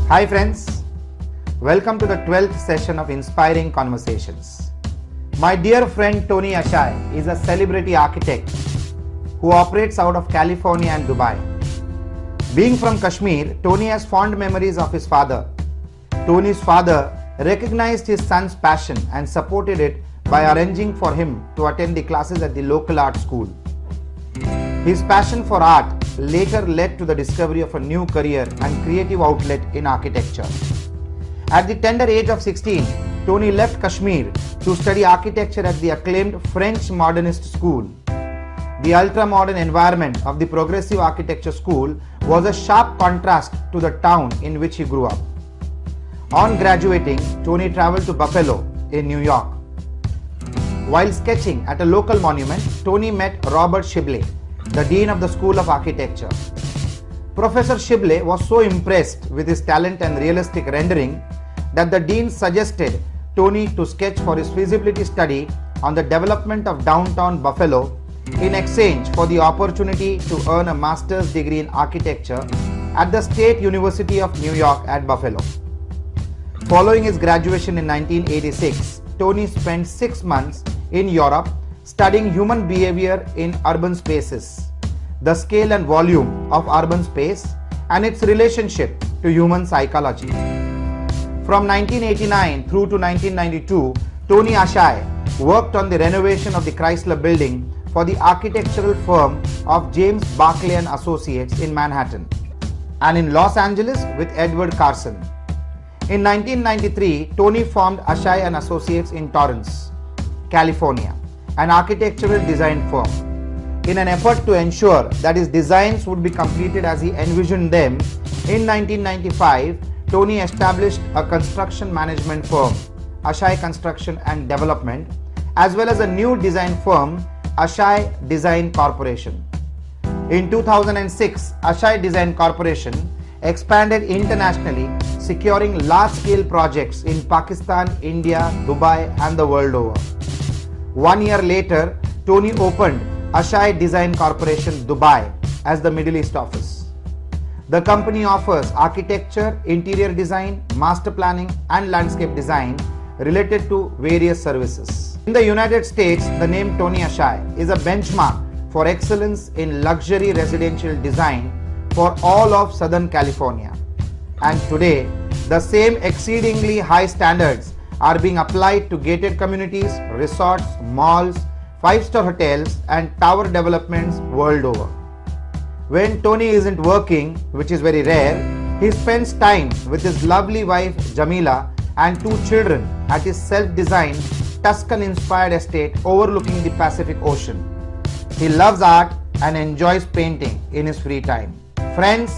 Hi friends, welcome to the 12th session of Inspiring Conversations. My dear friend Tony Ashai is a celebrity architect who operates out of California and Dubai. Being from Kashmir, Tony has fond memories of his father. Tony's father recognized his son's passion and supported it by arranging for him to attend the classes at the local art school. His passion for art later led to the discovery of a new career and creative outlet in architecture. At the tender age of 16, Tony left Kashmir to study architecture at the acclaimed French modernist school. The ultra-modern environment of the progressive architecture school was a sharp contrast to the town in which he grew up. On graduating, Tony traveled to Buffalo in New York. While sketching at a local monument, Tony met Robert Shibley, the Dean of the School of Architecture. Professor Shibley was so impressed with his talent and realistic rendering that the Dean suggested Tony to sketch for his feasibility study on the development of downtown Buffalo in exchange for the opportunity to earn a master's degree in architecture at the State University of New York at Buffalo. Following his graduation in 1986, Tony spent 6 months in Europe studying human behavior in urban spaces, the scale and volume of urban space, and its relationship to human psychology. From 1989 through to 1992, Tony Ashai worked on the renovation of the Chrysler Building for the architectural firm of James Barclay and Associates in Manhattan, and in Los Angeles with Edward Carson. In 1993, Tony formed Ashai and Associates in Torrance, California, an architectural design firm. In an effort to ensure that his designs would be completed as he envisioned them, in 1995, Tony established a construction management firm, Ashai Construction and Development, as well as a new design firm, Ashai Design Corporation. In 2006, Ashai Design Corporation expanded internationally, securing large-scale projects in Pakistan, India, Dubai, and the world over. 1 year later, Tony opened Ashai Design Corporation Dubai as the Middle East office. The company offers architecture, interior design, master planning, and landscape design related to various services. In the United States, the name Tony Ashai is a benchmark for excellence in luxury residential design for all of Southern California. And today, the same exceedingly high standards are being applied to gated communities, resorts, malls, 5-star hotels, and tower developments world over. When Tony isn't working, which is very rare, he spends time with his lovely wife Jamila and 2 children at his self-designed Tuscan-inspired estate overlooking the Pacific Ocean. He loves art and enjoys painting in his free time. Friends,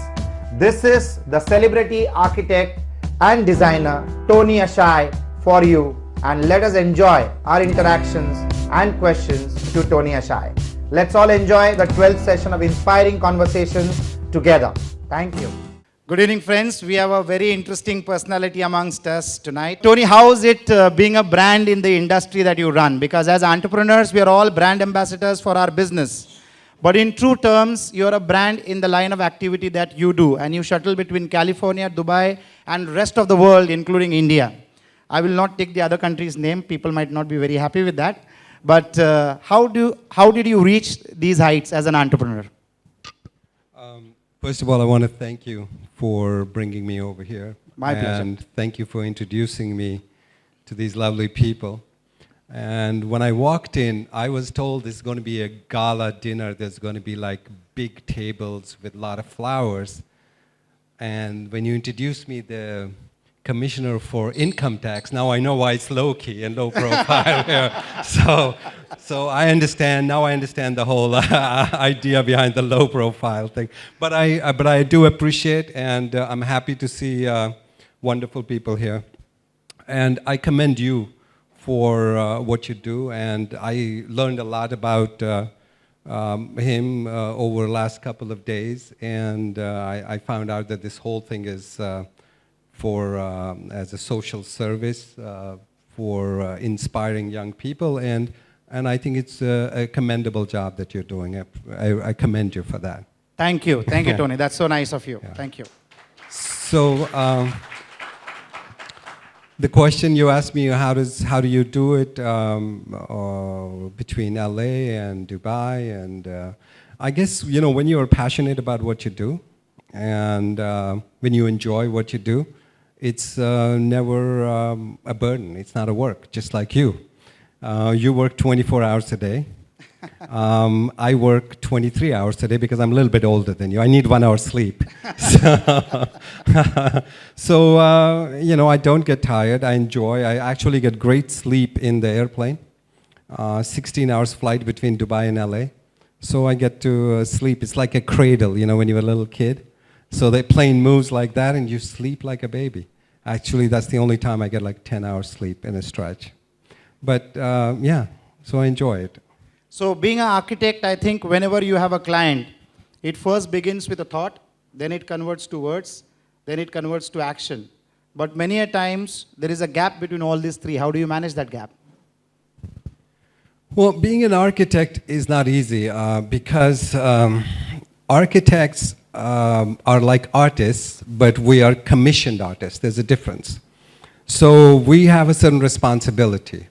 this is the celebrity architect and designer Tony Ashai for you, and let us enjoy our interactions and questions to Tony Ashai. Let's all enjoy the 12th session of Inspiring Conversations together. Thank you. Good evening, friends. We have a very interesting personality amongst us tonight. Tony, how is it being a brand in the industry that you run? Because as entrepreneurs, we are all brand ambassadors for our business. But in true terms, you're a brand in the line of activity that you do, and you shuttle between California, Dubai, and rest of the world, including India. I will not take the other country's name. People might not be very happy with that. But how did you reach these heights as an entrepreneur? First of all, I want to thank you for bringing me over here. My pleasure. And thank you for introducing me to these lovely people. And when I walked in, I was told this is going to be a gala dinner. There's going to be like big tables with a lot of flowers. And when you introduced me, the Commissioner for Income Tax, now I know why it's low-key and low profile here. So I understand, now I understand the whole idea behind the low profile thing. But I do appreciate, and I'm happy to see wonderful people here. And I commend you for what you do, and I learned a lot about him over the last couple of days, and I found out that this whole thing is as a social service for inspiring young people, and I think it's a commendable job that you're doing. I commend you for that. Thank you, Tony. That's so nice of you. Yeah. Thank you. So the question you asked me, how do you do it between LA and Dubai? And I guess, you know, when you're passionate about what you do and when you enjoy what you do, it's never a burden. It's not a work, just like you. You work 24 hours a day. I work 23 hours a day because I'm a little bit older than you. I need 1 hour sleep. So, you know, I don't get tired. I enjoy. I actually get great sleep in the airplane. 16 hours flight between Dubai and LA. So I get to sleep. It's like a cradle, you know, when you're a little kid. So the plane moves like that and you sleep like a baby. Actually, that's the only time I get like 10 hours sleep in a stretch. But yeah, so I enjoy it. So being an architect, I think whenever you have a client, it first begins with a thought, then it converts to words, then it converts to action. But many a times, there is a gap between all these three. How do you manage that gap? Well, being an architect is not easy because architects are like artists, but we are commissioned artists. There's a difference. So we have a certain responsibility.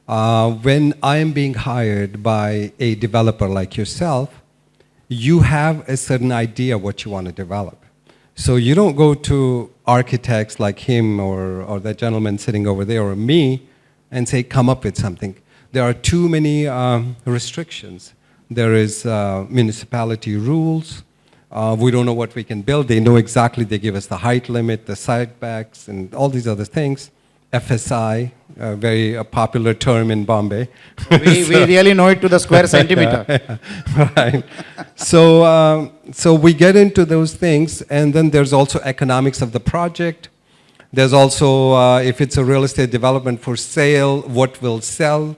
When I am being hired by a developer like yourself, you have a certain idea what you want to develop. So you don't go to architects like him or that gentleman sitting over there or me and say, come up with something. There are too many restrictions. There is municipality rules. We don't know what we can build. They know exactly, they give us the height limit, the setbacks, and all these other things. FSI, a very popular term in Bombay. We really know it to the square centimeter. Right. So we get into those things, and then there's also economics of the project. There's also, if it's a real estate development for sale, what will sell?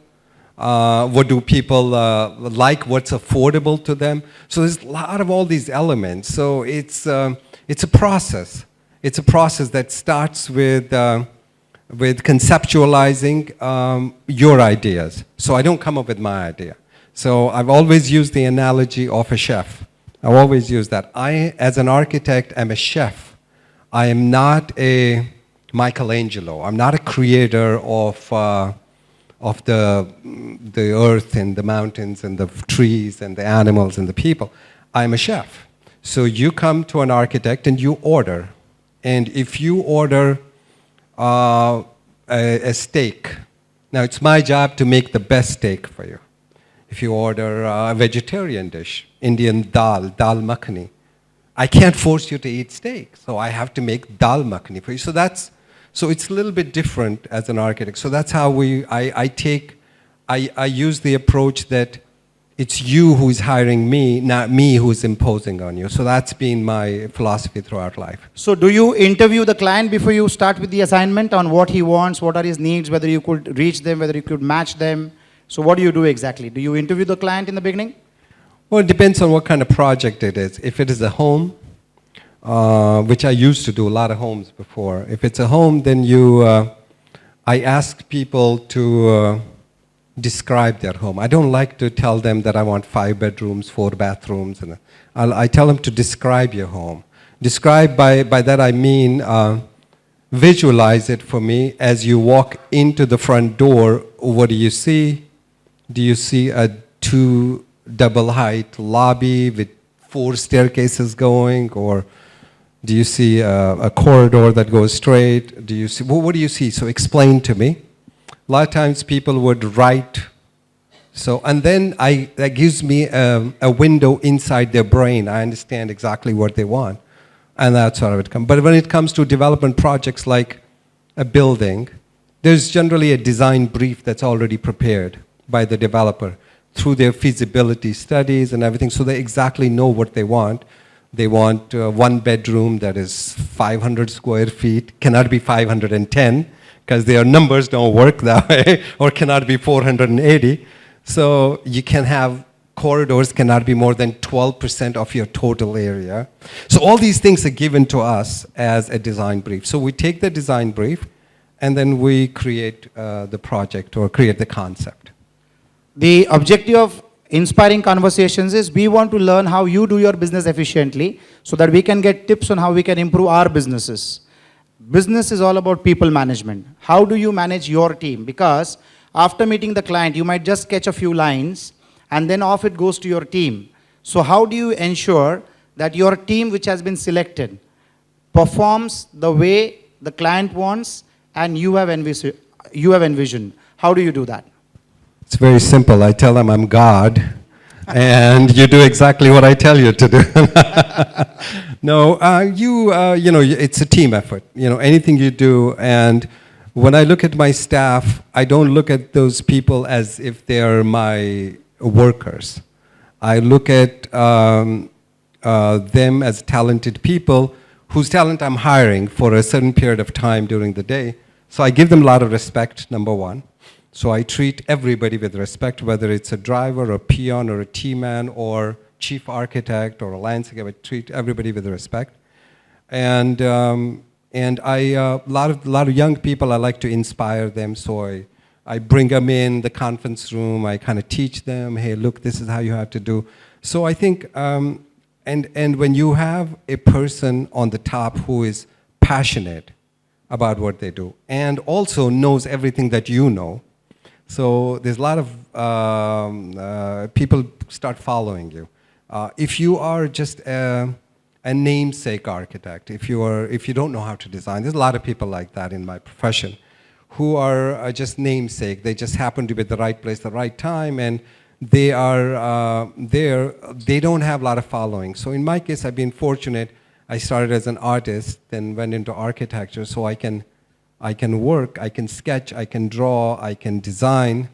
What do people like? What's affordable to them? So there's a lot of all these elements. So it's a process. It's a process that starts with conceptualizing your ideas. So I don't come up with my idea. So I've always used the analogy of a chef. I've always used that. I, as an architect, am a chef. I am not a Michelangelo. I'm not a creator of the earth and the mountains and the trees and the animals and the people. I'm a chef. So you come to an architect and you order. And if you order a steak. Now, it's my job to make the best steak for you. If you order a vegetarian dish, Indian dal makhani, I can't force you to eat steak, so I have to make dal makhani for you. So it's a little bit different as an architect. So that's how I use the approach that it's you who's hiring me, not me who's imposing on you. So that's been my philosophy throughout life. So do you interview the client before you start with the assignment on what he wants, what are his needs, whether you could reach them, whether you could match them? So what do you do exactly? Do you interview the client in the beginning? Well, it depends on what kind of project it is. If it is a home, which I used to do a lot of homes before. If it's a home, then I ask people to describe their home. I don't like to tell them that I want 5 bedrooms, 4 bathrooms. And I tell them to describe your home. Describe, by that I mean visualize it for me. As you walk into the front door, what do you see? Do you see a 2 double height lobby with 4 staircases going? Or do you see a corridor that goes straight? Do you see, what do you see? So explain to me. A lot of times people would write, and then that gives me a window inside their brain. I understand exactly what they want, and that's how it would come. But when it comes to development projects like a building, there's generally a design brief that's already prepared by the developer through their feasibility studies and everything, so they exactly know what they want. They want 1 bedroom that is 500 square feet, cannot be 510, because their numbers don't work that way, or cannot be 480. So you can have corridors cannot be more than 12% of your total area. So all these things are given to us as a design brief. So we take the design brief, and then we create the project or create the concept. The objective of inspiring conversations is we want to learn how you do your business efficiently so that we can get tips on how we can improve our businesses. Business is all about people management. How do you manage your team? Because after meeting the client, you might just catch a few lines and then off it goes to your team. So how do you ensure that your team which has been selected performs the way the client wants and you have envisioned? How do you do that? It's very simple. I tell them I'm God, and you do exactly what I tell you to do. No, it's a team effort. Anything you do, and when I look at my staff, I don't look at those people as if they are my workers. I look at them as talented people whose talent I'm hiring for a certain period of time during the day. So I give them a lot of respect, number one. So I treat everybody with respect, whether it's a driver, or a peon, or a T-man, or chief architect, or a landscape. I treat everybody with respect. And a lot of young people, I like to inspire them. So I bring them in the conference room. I kind of teach them, hey, look, this is how you have to do. So I think, and when you have a person on the top who is passionate about what they do and also knows everything that you know, so there's a lot of people start following you. If you are just a namesake architect, if you don't know how to design, there's a lot of people like that in my profession who are just namesake. They just happen to be at the right place, the right time, and they are there. They don't have a lot of following. So in my case, I've been fortunate. I started as an artist, then went into architecture, so I can work, I can sketch, I can draw, I can design,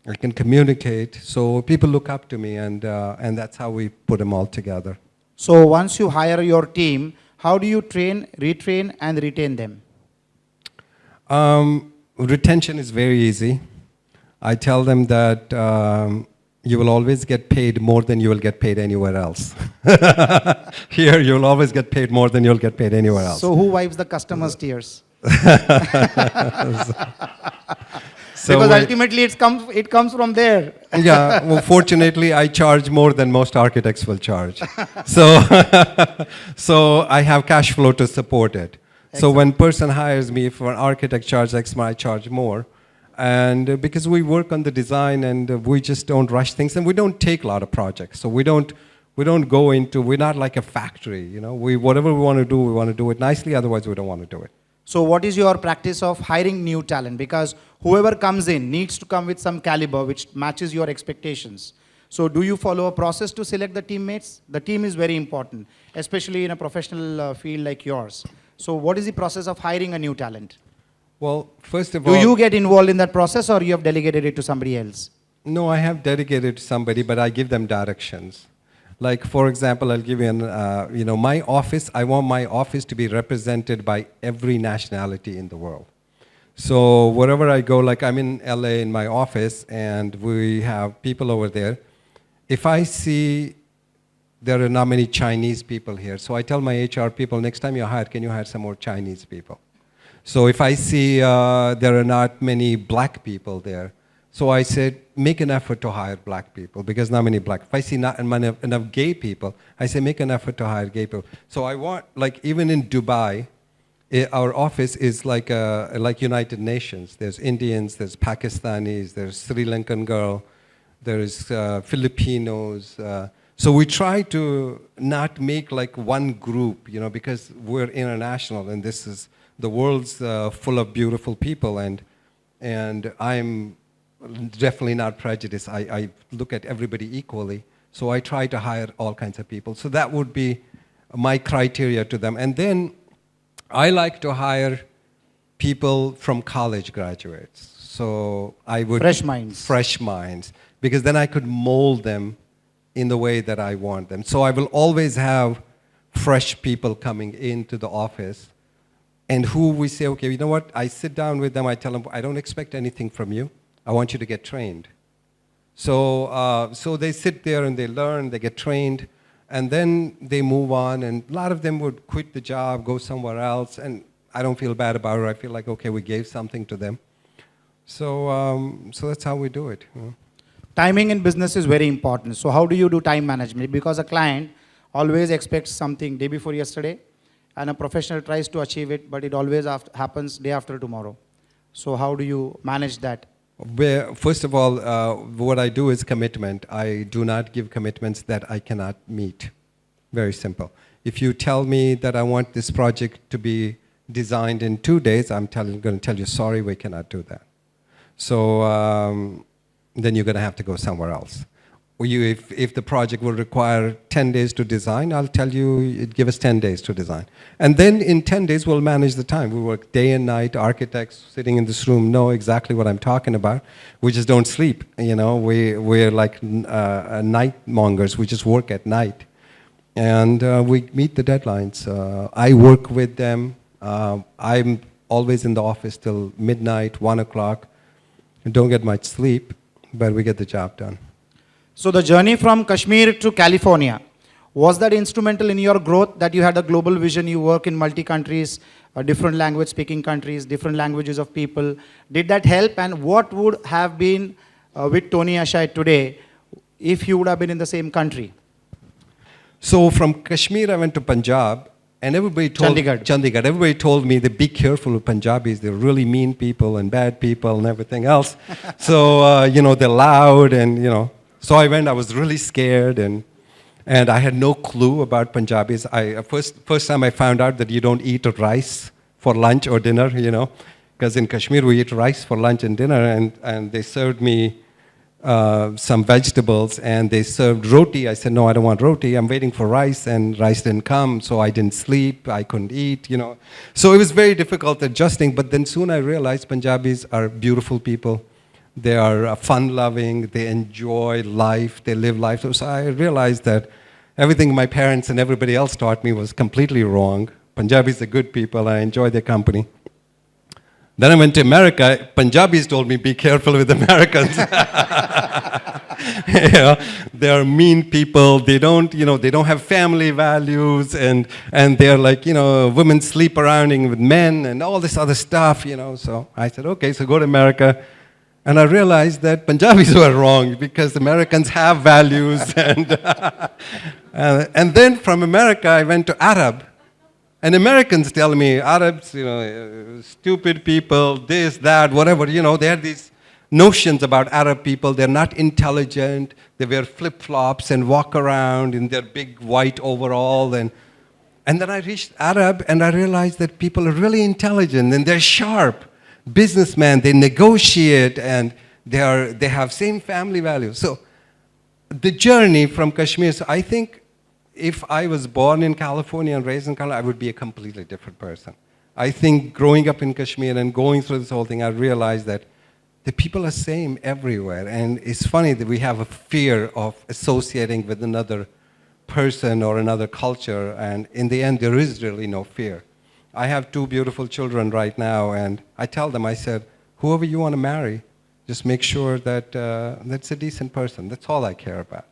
I can communicate. So people look up to me, and that's how we put them all together. So once you hire your team, how do you train, retrain, and retain them? Retention is very easy. I tell them that you will always get paid more than you will get paid anywhere else. Here, you will always get paid more than you'll get paid anywhere else. So who wipes the customer's tears? So because ultimately it comes from there. Yeah, well, fortunately, I charge more than most architects will charge. So, so I have cash flow to support it. Excellent. So when person hires me, if an architect charges X, I charge more. And because we work on the design and we just don't rush things, and we don't take a lot of projects. So we don't go into, we're not like a factory, whatever we want to do it nicely, otherwise we don't want to do it. So what is your practice of hiring new talent? Because whoever comes in needs to come with some caliber which matches your expectations. So do you follow a process to select the teammates? The team is very important, especially in a professional field like yours. So what is the process of hiring a new talent? Well, first of all... Do you get involved in that process or you have delegated it to somebody else? No, I have delegated to somebody, but I give them directions. Like, for example, I'll give you my office, I want my office to be represented by every nationality in the world. So wherever I go, like I'm in LA in my office and we have people over there. If I see there are not many Chinese people here, so I tell my HR people, next time you hire, can you hire some more Chinese people? So if I see there are not many black people there, so I said, make an effort to hire black people, because not many black. If I see not enough gay people, I say, make an effort to hire gay people. So I want, like even in Dubai, our office is like United Nations. There's Indians, there's Pakistanis, there's Sri Lankan girl, there's Filipinos. So we try to not make like one group, because we're international and this is, the world's full of beautiful people, and I'm definitely not prejudiced. I look at everybody equally. So I try to hire all kinds of people. So that would be my criteria to them. And then I like to hire people from college graduates. So I would... Fresh minds. Fresh minds. Because then I could mold them in the way that I want them. So I will always have fresh people coming into the office, and who we say, okay, you know what? I sit down with them, I tell them, I don't expect anything from you. I want you to get trained. So, so they sit there and they learn, they get trained, and then they move on, and a lot of them would quit the job, go somewhere else, and I don't feel bad about it. I feel like, okay, we gave something to them. So, so that's how we do it. Timing in business is very important. So how do you do time management? Because a client always expects something day before yesterday, and a professional tries to achieve it, but it always happens day after tomorrow. So how do you manage that? First of all, what I do is commitment. I do not give commitments that I cannot meet. Very simple. If you tell me that I want this project to be designed in 2 days, I'm going to tell you, sorry, we cannot do that. So then you're going to have to go somewhere else. Or if the project will require 10 days to design, I'll tell you, give us 10 days to design. And then in 10 days, we'll manage the time. We work day and night. Architects sitting in this room know exactly what I'm talking about. We just don't sleep. You know, we're like night mongers. We just work at night. And we meet the deadlines. I work with them. I'm always in the office till midnight, 1 o'clock. Don't get much sleep, but we get the job done. So the journey from Kashmir to California, was that instrumental in your growth, that you had a global vision, you work in multi-countries, different language-speaking countries, different languages of people? Did that help? And what would have been with Tony Ashai today if you would have been in the same country? So from Kashmir, I went to Punjab, and everybody told Chandigarh. Everybody told me to be careful of Punjabis. They're really mean people and bad people and everything else. So you know, they're loud, and you know. So I went. I was really scared, and I had no clue about Punjabis. First time I found out that you don't eat rice for lunch or dinner, you know, because in Kashmir we eat rice for lunch and dinner, and they served me some vegetables, and they served roti. I said, no, I don't want roti. I'm waiting for rice, and rice didn't come, so I didn't sleep. I couldn't eat, you know. So it was very difficult adjusting, but then soon I realized Punjabis are beautiful people. They are fun-loving, they enjoy life, they live life. So I realized that everything my parents and everybody else taught me was completely wrong. Punjabis are good people, I enjoy their company. Then I went to America. Punjabis told me, be careful with Americans. You know, they are mean people. They don't, you know, they don't have family values, and they're like, you know, women sleep around with men and all this other stuff, you know. So I said, okay, so go to America. And I realized that Punjabis were wrong because Americans have values. And then from America, I went to Arab. And Americans tell me, Arabs, you know, stupid people, this, that, whatever, you know, they had these notions about Arab people. They're not intelligent. They wear flip-flops and walk around in their big white overall. And then I reached Arab, and I realized that people are really intelligent, and they're sharp. Businessmen, they negotiate, and they have same family values. So the journey from Kashmir, so I think if I was born in California and raised in California, I would be a completely different person. I think growing up in Kashmir and going through this whole thing, I realized that the people are same everywhere. And it's funny that we have a fear of associating with another person or another culture, and in the end, there is really no fear. I have 2 beautiful children right now, and I tell them, I said, whoever you want to marry, just make sure that that's a decent person. That's all I care about.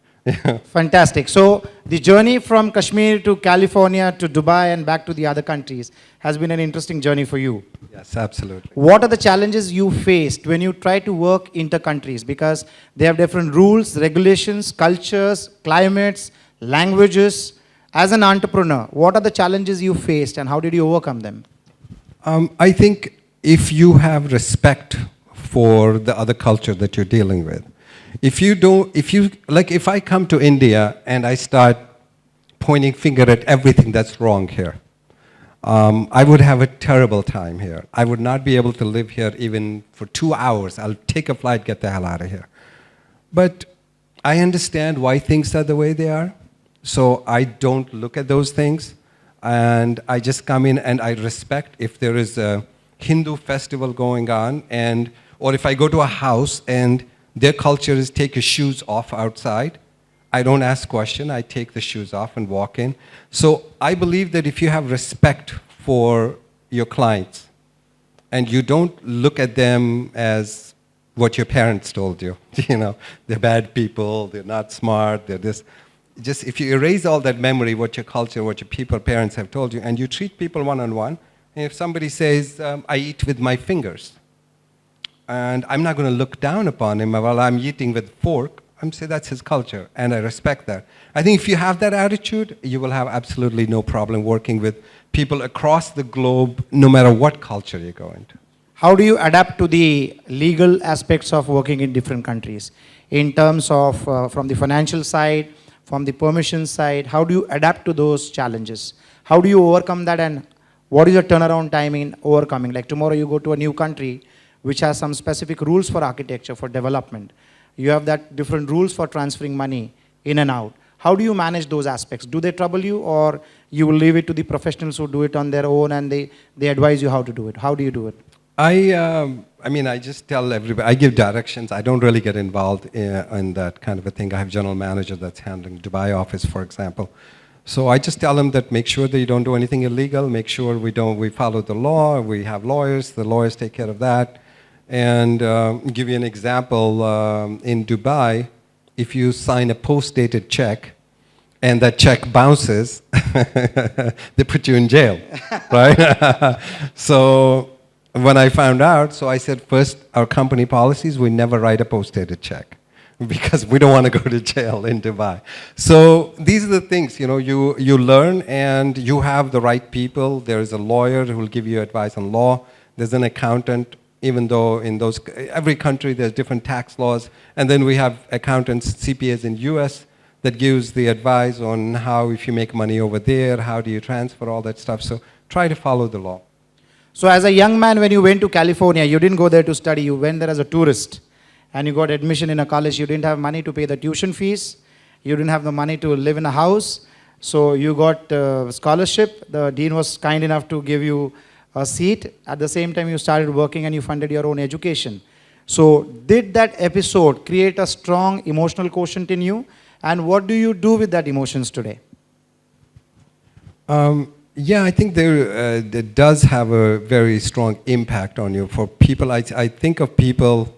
Fantastic. So the journey from Kashmir to California to Dubai and back to the other countries has been an interesting journey for you. Yes, absolutely. What are the challenges you faced when you try to work inter-countries? Because they have different rules, regulations, cultures, climates, languages. As an entrepreneur, what are the challenges you faced, and how did you overcome them? I think if you have respect for the other culture that you're dealing with, if I come to India and I start pointing finger at everything that's wrong here, I would have a terrible time here. I would not be able to live here even for 2 hours. I'll take a flight, get the hell out of here. But I understand why things are the way they are. So I don't look at those things, and I just come in and I respect if there is a Hindu festival going on, or if I go to a house and their culture is take your shoes off outside, I don't ask question, I take the shoes off and walk in. So I believe that if you have respect for your clients, and you don't look at them as what your parents told you, you know, they're bad people, they're not smart, they're this. Just if you erase all that memory, what your culture, what your people, parents have told you, and you treat people one-on-one, and if somebody says, I eat with my fingers, And I'm not going to look down upon him while I'm eating with fork. I'm saying that's his culture, and I respect that. I think if you have that attitude, you will have absolutely no problem working with people across the globe, no matter what culture you go into. How do you adapt to the legal aspects of working in different countries? In terms of from the financial side, from the permission side, how do you adapt to those challenges? How do you overcome that, and what is your turnaround time in overcoming? Like tomorrow you go to a new country which has some specific rules for architecture, for development. You have that different rules for transferring money in and out. How do you manage those aspects? Do they trouble you, or you will leave it to the professionals who do it on their own and they advise you how to do it? How do you do it? I mean, I just tell everybody, I give directions. I don't really get involved in that kind of a thing. I have a general manager that's handling Dubai office, for example. So I just tell them that make sure that you don't do anything illegal, make sure we follow the law, we have lawyers, the lawyers take care of that. And give you an example, in Dubai, if you sign a post-dated check and that check bounces, they put you in jail, right? So when I found out, so I said, first, our company policies, we never write a post-dated check because we don't want to go to jail in Dubai. So these are the things, you know, you learn and you have the right people. There is a lawyer who will give you advice on law. There's an accountant, even though in every country there's different tax laws. And then we have accountants, CPAs in US that gives the advice on how, if you make money over there, how do you transfer, all that stuff. So try to follow the law. So as a young man, when you went to California, you didn't go there to study, you went there as a tourist. And you got admission in a college, you didn't have money to pay the tuition fees, you didn't have the money to live in a house, so you got scholarship. The dean was kind enough to give you a seat. At the same time, you started working and you funded your own education. So did that episode create a strong emotional quotient in you? And what do you do with that emotions today? Yeah, I think it does have a very strong impact on you. For people, I think of people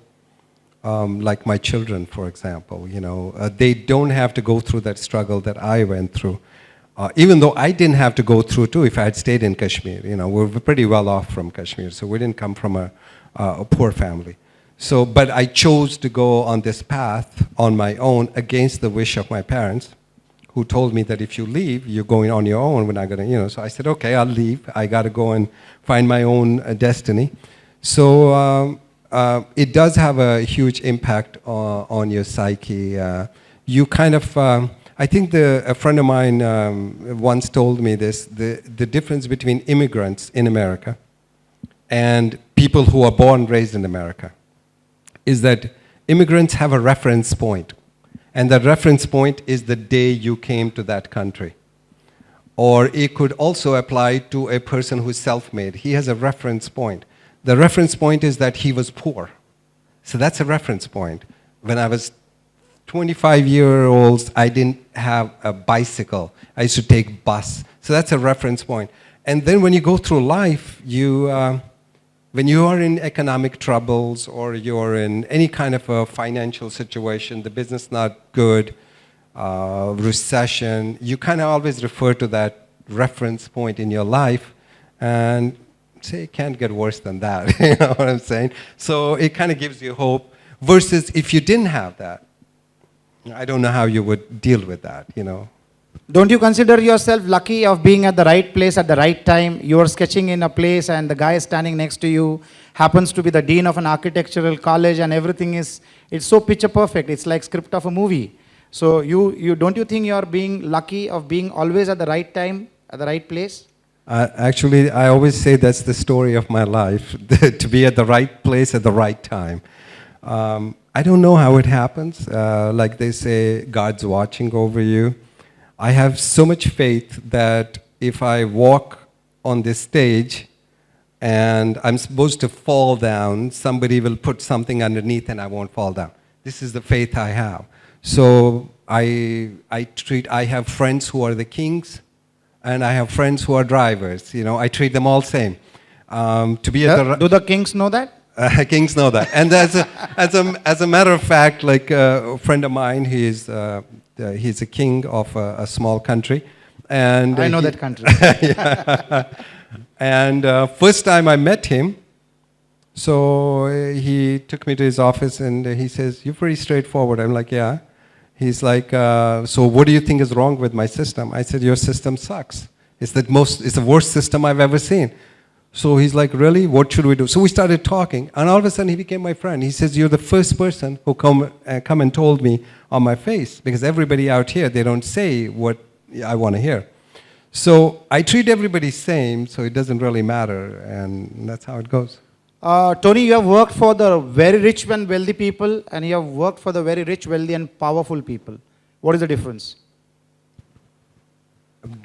like my children, for example, you know, they don't have to go through that struggle that I went through. Even though I didn't have to go through too if I had stayed in Kashmir. You know, we're pretty well off from Kashmir, so we didn't come from a poor family. So, but I chose to go on this path on my own against the wish of my parents, who told me that if you leave, you're going on your own, we're not gonna, you know, so I said, okay, I'll leave. I gotta go and find my own destiny. So, it does have a huge impact on your psyche. You kind of, I think a friend of mine once told me this, the difference between immigrants in America and people who are born and raised in America is that immigrants have a reference point. And that reference point is the day you came to that country. Or it could also apply to a person who's self-made. He has a reference point. The reference point is that he was poor. So that's a reference point. When I was 25-year-olds, I didn't have a bicycle. I used to take bus. So that's a reference point. And then when you go through life, when you are in economic troubles or you're in any kind of a financial situation, the business not good, recession, you kind of always refer to that reference point in your life and say it can't get worse than that, you know what I'm saying? So it kind of gives you hope versus if you didn't have that, I don't know how you would deal with that, you know. Don't you consider yourself lucky of being at the right place at the right time? You are sketching in a place and the guy standing next to you happens to be the dean of an architectural college and everything it's so picture perfect. It's like script of a movie. So don't you think you are being lucky of being always at the right time, at the right place? Actually, I always say that's the story of my life, to be at the right place at the right time. I don't know how it happens. Like they say, God's watching over you. I have so much faith that if I walk on this stage and I'm supposed to fall down, somebody will put something underneath and I won't fall down. This is the faith I have. So I have friends who are the kings and I have friends who are drivers. You know, I treat them all same. Do the kings know that? Kings know that. And as a matter of fact, like a friend of mine, he's a king of a small country. And I know that country. Yeah. And first time I met him, So he took me to his office and he says, "You're pretty straightforward." I'm like, "Yeah." He's like, "So what do you think is wrong with my system?" I said, "Your system sucks. It's the worst system I've ever seen." So he's like, "Really? What should we do?" So we started talking, and all of a sudden he became my friend. He says, "You're the first person who come and told me on my face, because everybody out here, they don't say what I want to hear." So I treat everybody same, so it doesn't really matter, and that's how it goes. Tony, you have worked for the very rich and wealthy people, and you have worked for the very rich, wealthy, and powerful people. What is the difference?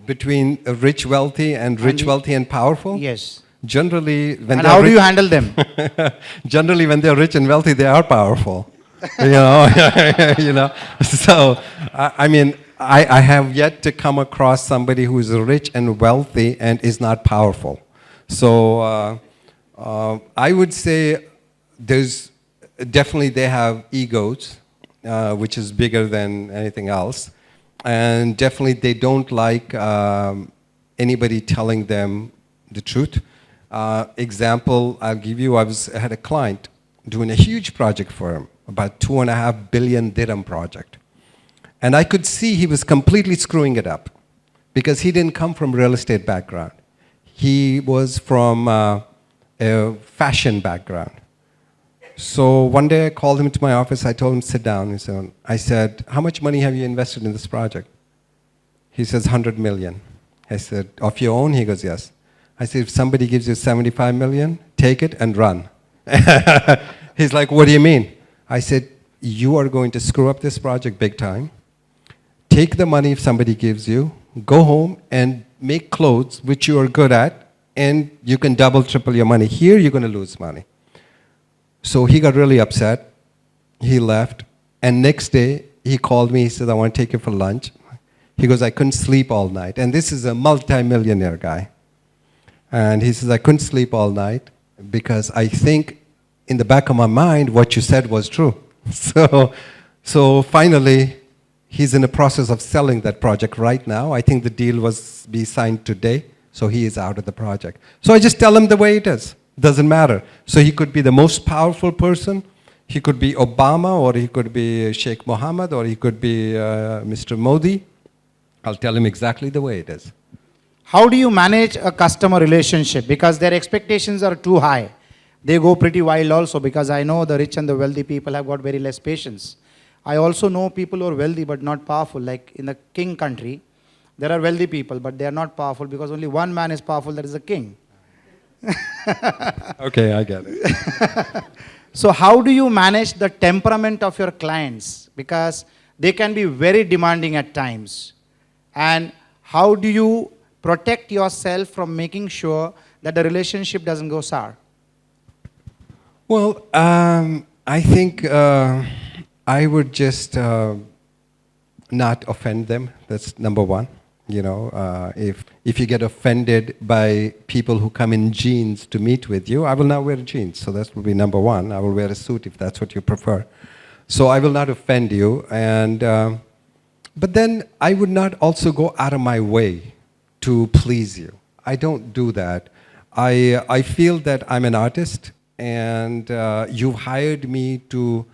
Between rich, wealthy, and rich, wealthy, and powerful? Yes. Generally, when And they're how do rich, you handle them? generally, when they're rich and wealthy, they are powerful. you know, you know. So, I mean, I have yet to come across somebody who is rich and wealthy and is not powerful. So, I would say there's definitely they have egos, which is bigger than anything else, and definitely they don't like anybody telling them the truth. Example I'll give you: I had a client doing a huge project for him, about 2.5 billion dirham project, and I could see he was completely screwing it up because he didn't come from real estate background. He was from a fashion background. So one day I called him into my office. I told him, "Sit down." I said, "How much money have you invested in this project?" He says, 100 million. I said, "Of your own?" He goes, "Yes." I said, "If somebody gives you 75 million, take it and run." He's like, "What do you mean?" I said, "You are going to screw up this project big time. Take the money if somebody gives you, go home and make clothes, which you are good at, and you can double, triple your money. Here, you're going to lose money." So he got really upset. He left. And next day, he called me. He said, "I want to take you for lunch." He goes, "I couldn't sleep all night." And this is a multi-millionaire guy. And he says, "I couldn't sleep all night because I think in the back of my mind, what you said was true." So finally, he's in the process of selling that project right now. I think the deal was be signed today. So he is out of the project. So I just tell him the way it is. Doesn't matter. So he could be the most powerful person. He could be Obama, or he could be Sheikh Mohammed, or he could be Mr. Modi. I'll tell him exactly the way it is. How do you manage a customer relationship? Because their expectations are too high. They go pretty wild also, because I know the rich and the wealthy people have got very less patience. I also know people who are wealthy but not powerful. Like in the king country, there are wealthy people, but they are not powerful because only one man is powerful, that is the king. Okay, I get it. So how do you manage the temperament of your clients? Because they can be very demanding at times. And how do you protect yourself from making sure that the relationship doesn't go sour? Well, I think I would just not offend them. That's number one. You know, if you get offended by people who come in jeans to meet with you, I will not wear jeans. So that would be number one. I will wear a suit if that's what you prefer. So I will not offend you. And but then I would not also go out of my way to please you. I don't do that. I feel that I'm an artist, and you've hired me to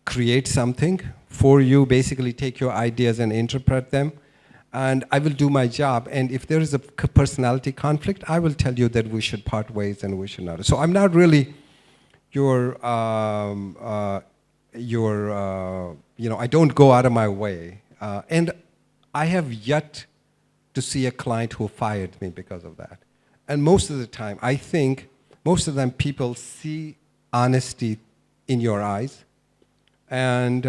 create something for you, basically take your ideas and interpret them. And I will do my job. And if there is a personality conflict, I will tell you that we should part ways and we should not. So I'm not really your you know, I don't go out of my way. And I have yet to see a client who fired me because of that. And most of the time, I think, most of them people see honesty in your eyes. And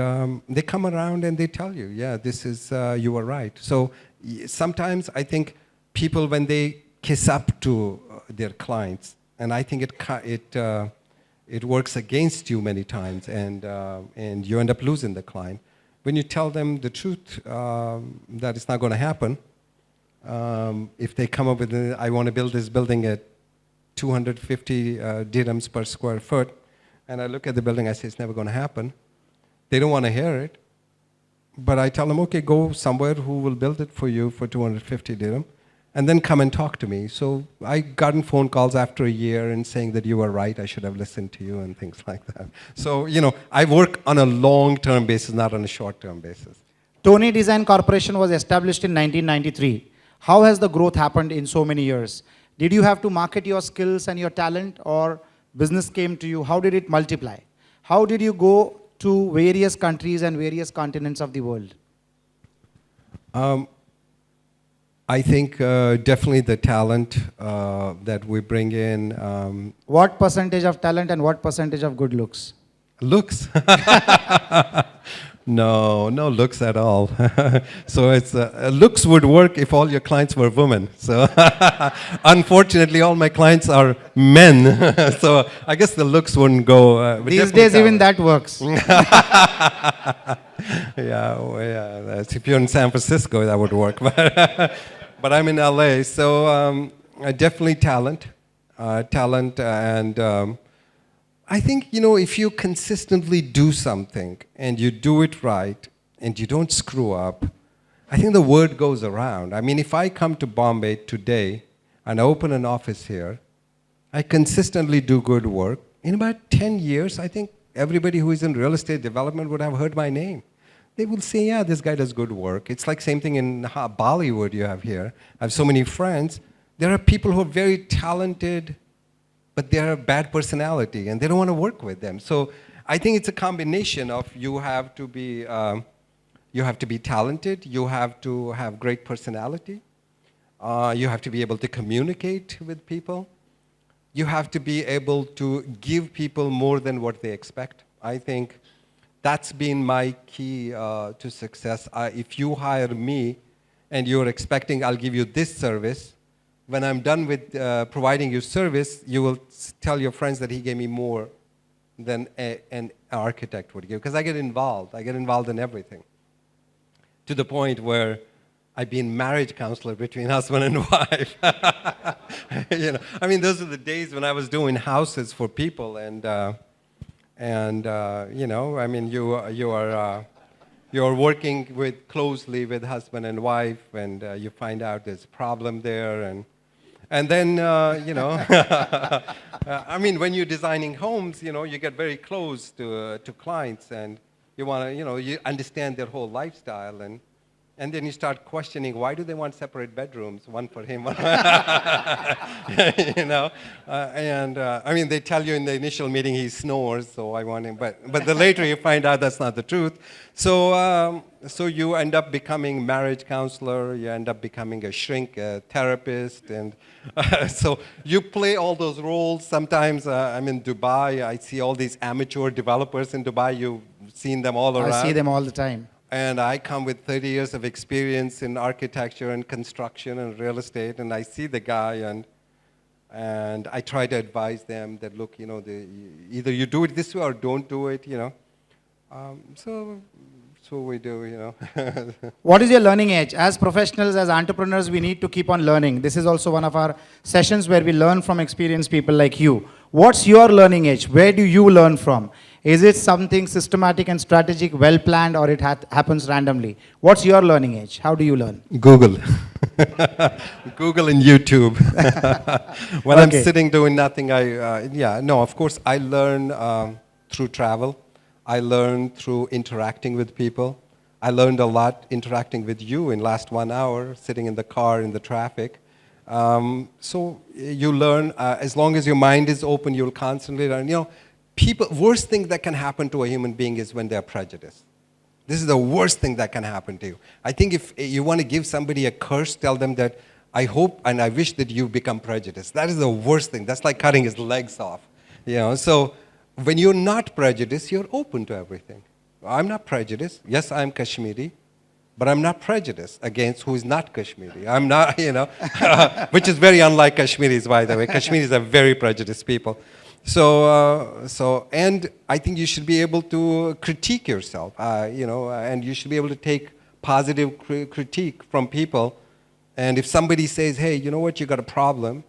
they come around and they tell you, yeah, this is, you were right. So sometimes I think people, when they kiss up to their clients, and I think it works against you many times, and you end up losing the client. When you tell them the truth, that it's not going to happen, if they come up with, I want to build this building at 250 dirhams per square foot, and I look at the building, I say, it's never going to happen. They don't want to hear it, but I tell them, okay, go somewhere who will build it for you for 250 dirham, and then come and talk to me. So I gotten phone calls after a year and saying that you were right, I should have listened to you and things like that. So, I work on a long-term basis, not on a short-term basis. Tony Design Corporation was established in 1993. How has the growth happened in so many years? Did you have to market your skills and your talent, or business came to you? How did it multiply? How did you go to various countries and various continents of the world? I think definitely the talent that we bring in. What percentage of talent and what percentage of good looks? Looks? No looks at all. So it's looks would work if all your clients were women. So unfortunately, all my clients are men. So I guess the looks wouldn't go. These days, even that works. Yeah. If you're in San Francisco, that would work. But I'm in LA, so definitely talent, and I think, if you consistently do something and you do it right and you don't screw up, I think the word goes around. I mean, if I come to Bombay today and open an office here, I consistently do good work. In about 10 years, I think everybody who is in real estate development would have heard my name. They will say, yeah, this guy does good work. It's like same thing in Bollywood you have here. I have so many friends. There are people who are very talented, but they have a bad personality, and they don't want to work with them. So I think it's a combination of you have to be talented, you have to have great personality, you have to be able to communicate with people, you have to be able to give people more than what they expect. I think that's been my key to success. If you hire me and you're expecting I'll give you this service, when I'm done with providing you service, you will tell your friends that he gave me more than an architect would give. Because I get involved in everything. To the point where I've been marriage counselor between husband and wife. I mean, those are the days when I was doing houses for people, and I mean, you're working closely with husband and wife, and you find out there's a problem there, and then, I mean, when you're designing homes, you get very close to clients, and you want to, you understand their whole lifestyle, and then you start questioning, why do they want separate bedrooms, one for him, one I mean, they tell you in the initial meeting he snores, so I want him, but the later you find out that's not the truth. So you end up becoming marriage counselor, you end up becoming a shrink, a therapist, and so you play all those roles. Sometimes I'm in Dubai, I see all these amateur developers in Dubai, you've seen them all around. I see them all the time. And I come with 30 years of experience in architecture and construction and real estate, and I see the guy, and I try to advise them that, look, either you do it this way or don't do it, So we do, What is your learning edge? As professionals, as entrepreneurs, we need to keep on learning. This is also one of our sessions where we learn from experienced people like you. What's your learning edge? Where do you learn from? Is it something systematic and strategic, well planned, or it happens randomly? What's your learning edge? How do you learn? Google. Google and YouTube. When I'm sitting doing nothing, of course, I learn through travel. I learned through interacting with people. I learned a lot interacting with you in last 1 hour, sitting in the car in the traffic. So you learn, as long as your mind is open, you'll constantly learn. Worst thing that can happen to a human being is when they're prejudiced. This is the worst thing that can happen to you. I think if you want to give somebody a curse, tell them that I hope and I wish that you become prejudiced. That is the worst thing. That's like cutting his legs off. So when you're not prejudiced, you're open to everything. I'm not prejudiced. Yes, I'm Kashmiri, but I'm not prejudiced against who is not Kashmiri. I'm not, which is very unlike Kashmiris, by the way. Kashmiris are very prejudiced people. So, and I think you should be able to critique yourself, and you should be able to take positive critique from people. And if somebody says, hey, you know what, you got a problem,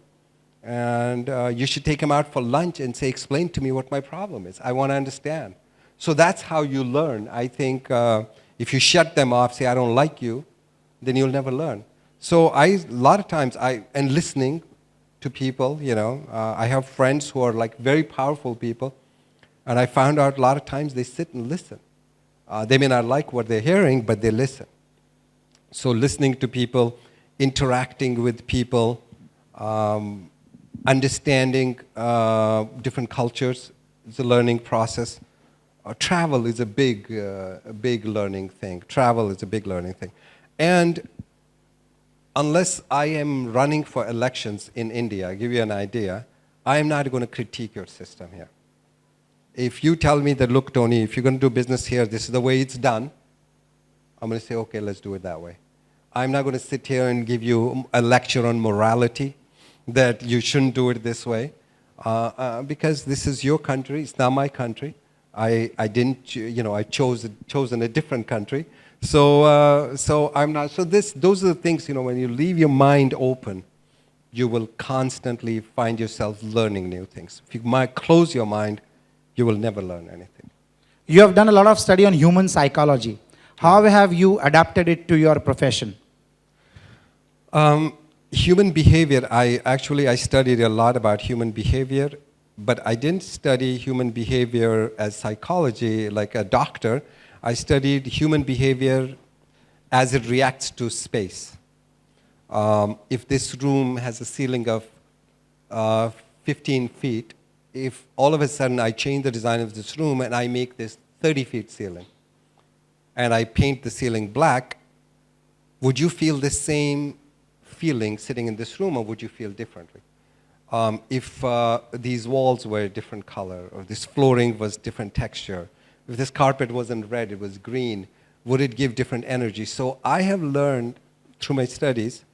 and you should take them out for lunch and say, explain to me what my problem is. I want to understand. So that's how you learn. I think if you shut them off, say, I don't like you, then you'll never learn. So a lot of times, and listening to people, I have friends who are like very powerful people, and I found out a lot of times they sit and listen. They may not like what they're hearing, but they listen. So listening to people, interacting with people, understanding different cultures is a learning process. Travel is a big learning thing. Travel is a big learning thing. And unless I am running for elections in India, I'll give you an idea, I am not going to critique your system here. If you tell me that, look, Tony, if you're going to do business here, this is the way it's done, I'm going to say, okay, let's do it that way. I'm not going to sit here and give you a lecture on morality, that you shouldn't do it this way, because this is your country, it's not my country. I didn't, I chosen a different country. So I'm not, those are the things, when you leave your mind open, you will constantly find yourself learning new things. If you close your mind, you will never learn anything. You have done a lot of study on human psychology. How have you adapted it to your profession? Human behavior, I studied a lot about human behavior, but I didn't study human behavior as psychology like a doctor. I studied human behavior as it reacts to space. If this room has a ceiling of 15 feet, if all of a sudden I change the design of this room and I make this 30-feet ceiling, and I paint the ceiling black, would you feel the same feeling sitting in this room, or would you feel differently? If these walls were a different color, or this flooring was different texture, if this carpet wasn't red, it was green, would it give different energy? So I have learned through my studies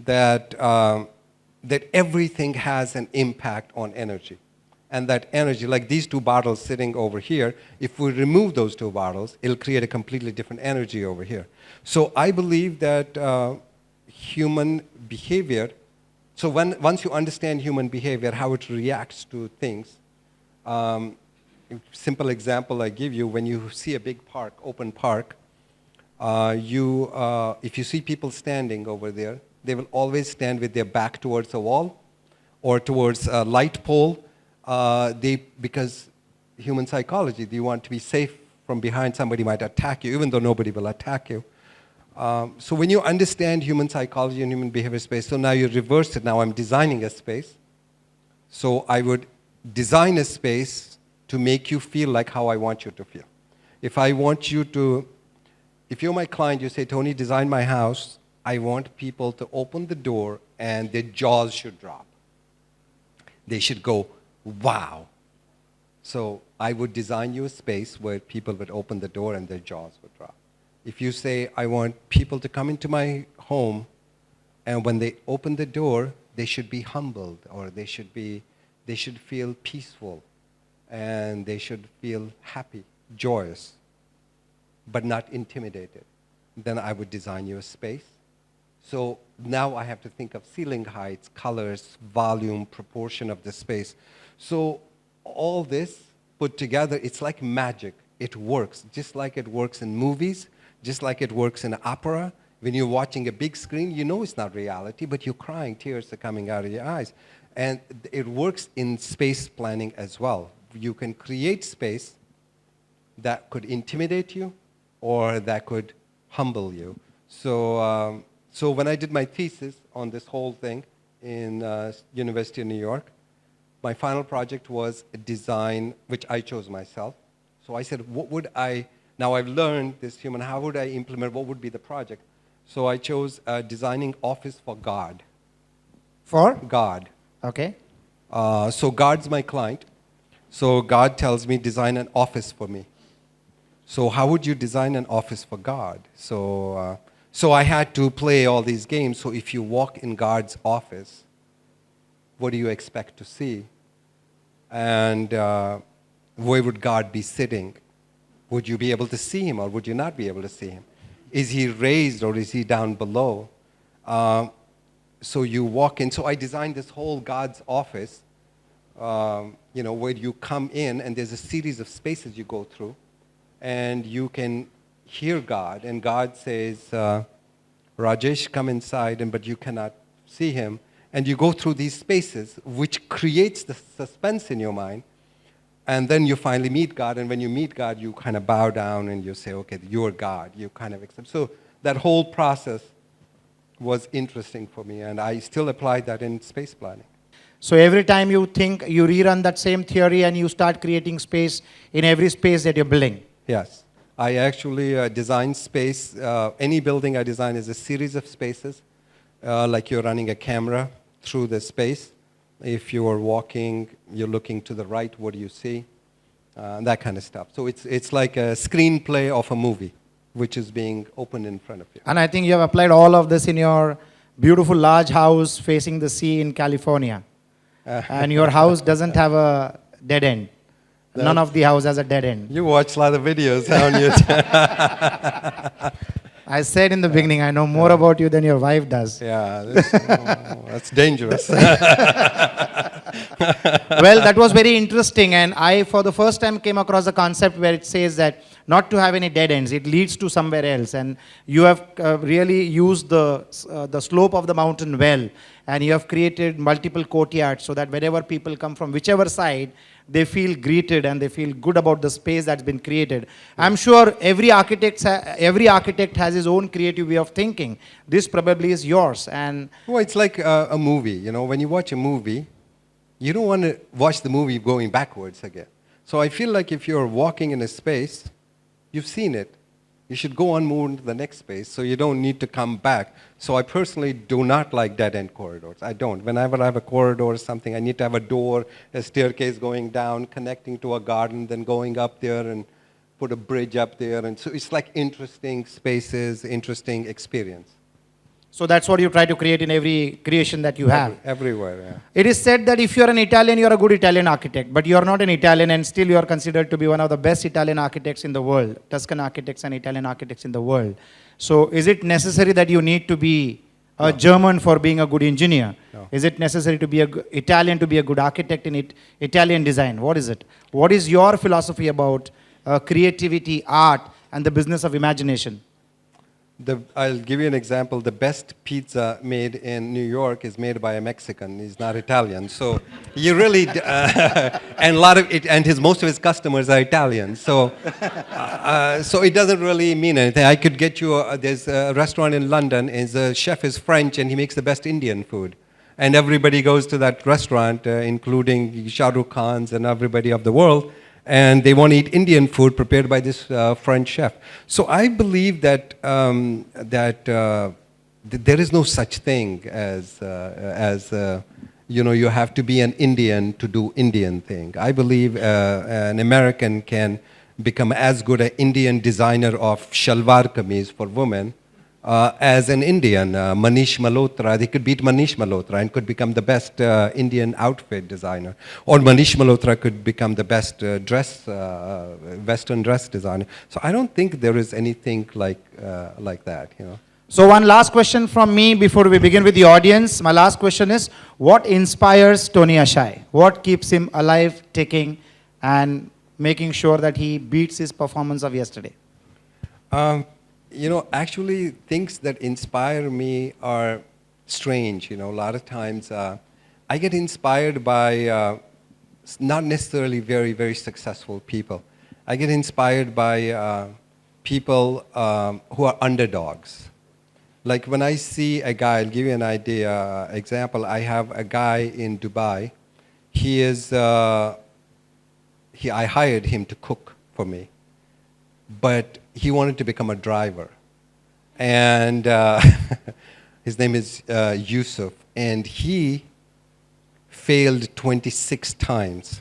that, that everything has an impact on energy. And that energy, like these two bottles sitting over here, if we remove those two bottles, it'll create a completely different energy over here. So I believe that human behavior, so once you understand human behavior, how it reacts to things, simple example I give you, when you see a big park, open park, if you see people standing over there, they will always stand with their back towards the wall or towards a light pole, because human psychology, you want to be safe from behind. Somebody might attack you, even though nobody will attack you. So when you understand human psychology and human behavior space, so now you reverse it. Now I'm designing a space. So I would design a space to make you feel like how I want you to feel. If you're my client, you say, Tony, design my house. I want people to open the door and their jaws should drop. They should go, wow. So I would design you a space where people would open the door and their jaws would drop. If you say, I want people to come into my home, and when they open the door, they should be humbled, or they should feel peaceful, and they should feel happy, joyous, but not intimidated, then I would design you a space. So now I have to think of ceiling heights, colors, volume, proportion of the space. So all this put together, it's like magic. It works, just like it works in movies, just like it works in opera. When you're watching a big screen, you know it's not reality, but you're crying, tears are coming out of your eyes. And it works in space planning as well. You can create space that could intimidate you or that could humble you. So, so when I did my thesis on this whole thing in University of New York, my final project was a design, which I chose myself. So I said, what would now I've learned this human, how would I implement, what would be the project? So I chose designing office for God. For? God. Okay. So God's my client. So God tells me, design an office for me. So how would you design an office for God? So, so I had to play all these games. So if you walk in God's office, what do you expect to see? And where would God be sitting? Would you be able to see him or would you not be able to see him? Is he raised or is he down below? So you walk in. So I designed this whole God's office, where you come in and there's a series of spaces you go through and you can hear God. And God says, Rajesh come inside, but you cannot see him. And you go through these spaces, which creates the suspense in your mind. And then you finally meet God. And when you meet God, you kind of bow down and you say, okay, you're God. You kind of accept. So that whole process was interesting for me. And I still apply that in space planning. So every time you think, you rerun that same theory and you start creating space in every space that you're building. Yes. I actually design space. Any building I design is a series of spaces, like you're running a camera through the space. If you're walking, you're looking to the right, what do you see? That kind of stuff. So it's like a screenplay of a movie, which is being opened in front of you. And I think you have applied all of this in your beautiful large house facing the sea in California. And your house doesn't have a dead end. None of the house has a dead end. You watch a lot of videos on YouTube. I said in the beginning, I know more about you than your wife does. Yeah, that's dangerous. Well, that was very interesting. And I, for the first time, came across a concept where it says that not to have any dead ends. It leads to somewhere else. And you have really used the slope of the mountain well. And you have created multiple courtyards so that whenever people come from whichever side, they feel greeted and they feel good about the space that's been created. I'm sure every architect has his own creative way of thinking. This probably is yours. And well, it's like a movie. You know, when you watch a movie, you don't want to watch the movie going backwards again. So I feel like if you're walking in a space, you've seen it. You should go on, move into the next space, so you don't need to come back. So I personally do not like dead-end corridors. I don't. Whenever I have a corridor or something, I need to have a door, a staircase going down, connecting to a garden, then going up there and put a bridge up there. And so it's like interesting spaces, interesting experience. so that's what you try to create in every creation that you have. Everywhere, yeah. It is said that if you're an Italian, you're a good Italian architect, but you're not an Italian and still you're considered to be one of the best Italian architects in the world, Tuscan architects and Italian architects in the world. So is it necessary that you need to be a German for being a good engineer? No. Is it necessary to be an Italian to be a good architect in Italian design? What is it? What is your philosophy about creativity, art, and the business of imagination? I'll give you an example. The best pizza made in New York is made by a Mexican. He's not Italian. So you really, and a lot of it, and most of his customers are Italian. So, so it doesn't really mean anything. I could get you. There's a restaurant in London. The chef is French, and he makes the best Indian food. And everybody goes to that restaurant, including Shah Rukh Khans and everybody of the world. And they want to eat Indian food prepared by this French chef. So I believe that there is no such thing as you have to be an Indian to do Indian thing. I believe an American can become as good an Indian designer of shalwar kameez for women as an Indian, Manish Malhotra. They could beat Manish Malhotra and could become the best Indian outfit designer. Or Manish Malhotra could become the best Western dress designer. So I don't think there is anything like that, you know. So one last question from me before we begin with the audience. My last question is, what inspires Tony Ashai? What keeps him alive, ticking, and making sure that he beats his performance of yesterday? You know, actually, things that inspire me are strange. You know, a lot of times I get inspired by not necessarily very, very successful people. I get inspired by people who are underdogs. Like when I see a guy, I'll give you an example. I have a guy in Dubai. I hired him to cook for me, but he wanted to become a driver. And his name is Yusuf, and he failed 26 times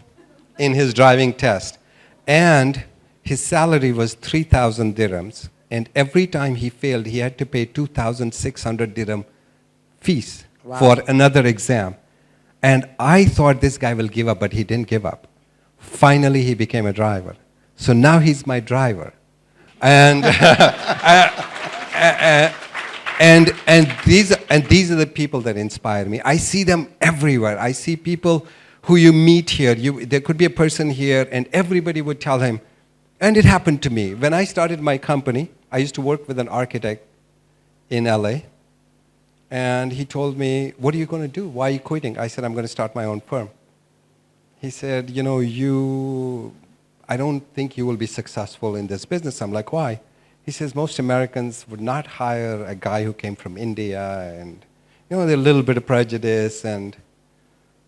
in his driving test. And his salary was 3,000 dirhams. And every time he failed, he had to pay 2,600 dirham fees for another exam. And I thought this guy will give up, but he didn't give up. Finally, he became a driver. So now he's my driver. And these are the people that inspire me. I see them everywhere. I see people who you meet here. There could be a person here, and everybody would tell him. And it happened to me. When I started my company, I used to work with an architect in LA. And he told me, what are you going to do? Why are you quitting? I said, I'm going to start my own firm. He said, you know, I don't think you will be successful in this business. I'm like, why? He says, most Americans would not hire a guy who came from India, and, you know, there's a little bit of prejudice. And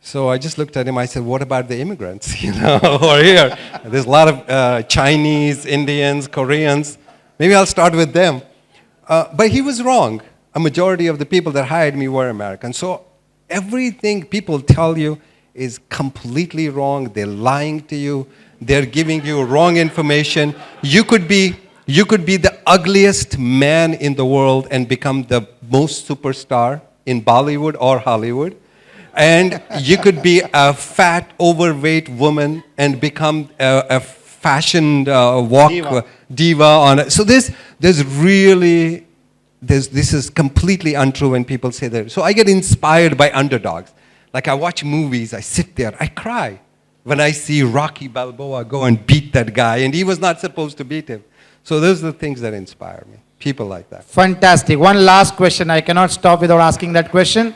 so I just looked at him. I said, what about the immigrants, you know, who are here? There's a lot of Chinese, Indians, Koreans. Maybe I'll start with them. But he was wrong. A majority of the people that hired me were American. So everything people tell you is completely wrong. They're lying to you. They're giving you wrong information. You could be the ugliest man in the world and become the most superstar in Bollywood or Hollywood. And you could be a fat, overweight woman and become a fashioned diva on it. So this is completely untrue when people say that. So I get inspired by underdogs. Like I watch movies, I sit there, I cry when I see Rocky Balboa go and beat that guy, and he was not supposed to beat him. So those are the things that inspire me, people like that. Fantastic. One last question. I cannot stop without asking that question.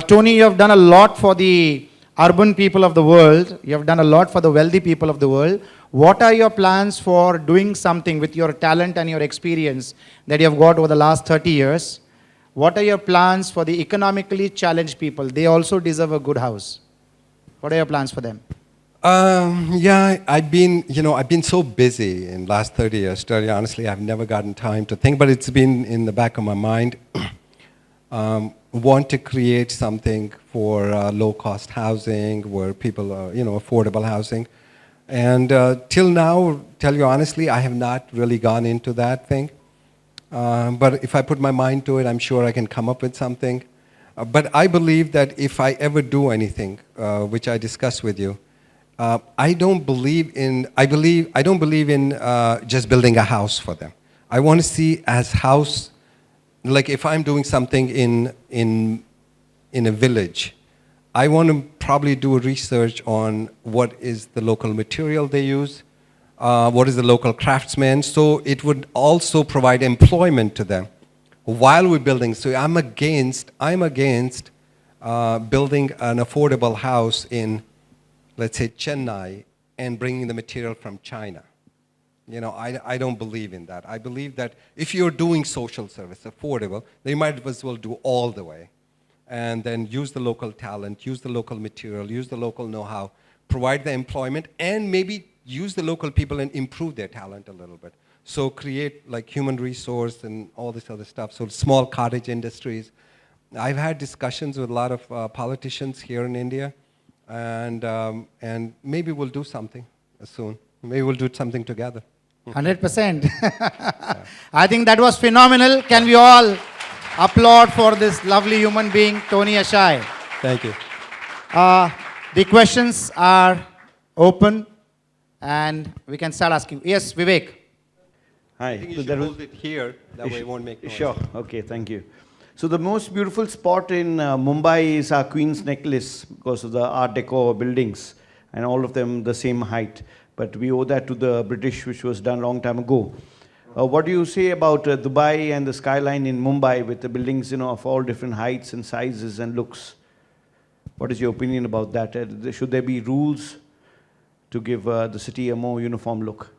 Tony, you have done a lot for the urban people of the world. You have done a lot for the wealthy people of the world. What are your plans for doing something with your talent and your experience that you have got over the last 30 years? What are your plans for the economically challenged people? They also deserve a good house. What are your plans for them? Yeah, I've been so busy in the last 30 years. To tell you honestly, I've never gotten time to think, but it's been in the back of my mind. Want to create something for low-cost housing, where people are, affordable housing. And till now, tell you honestly, I have not really gone into that thing. But if I put my mind to it, I'm sure I can come up with something. But I believe that if I ever do anything, which I discussed with you, I don't believe in just building a house for them. I want to see as house, like if I'm doing something in a village, I want to probably do a research on what is the local material they use, what is the local craftsman, so it would also provide employment to them while we're building. So I'm against building an affordable house in, let's say, Chennai and bringing the material from China. I don't believe in that. I believe that if you're doing social service, affordable, then you might as well do all the way. And then use the local talent, use the local material, use the local know-how, provide the employment, and maybe use the local people and improve their talent a little bit. So create like human resource and all this other stuff. So small cottage industries. I've had discussions with a lot of politicians here in India, and maybe we'll do something soon. Maybe we'll do something together. 100%. I think that was phenomenal. Can we all applaud for this lovely human being, Tony Ashai? Thank you. The questions are open, and we can start asking. Yes, Vivek. Hi. I think you should hold it here, that way it won't make noise. Sure. Okay, thank you. So the most beautiful spot in Mumbai is our Queen's Necklace because of the Art Deco buildings, and all of them the same height. But we owe that to the British, which was done a long time ago. What do you say about Dubai and the skyline in Mumbai with the buildings, of all different heights and sizes and looks? What is your opinion about that? Should there be rules to give the city a more uniform look?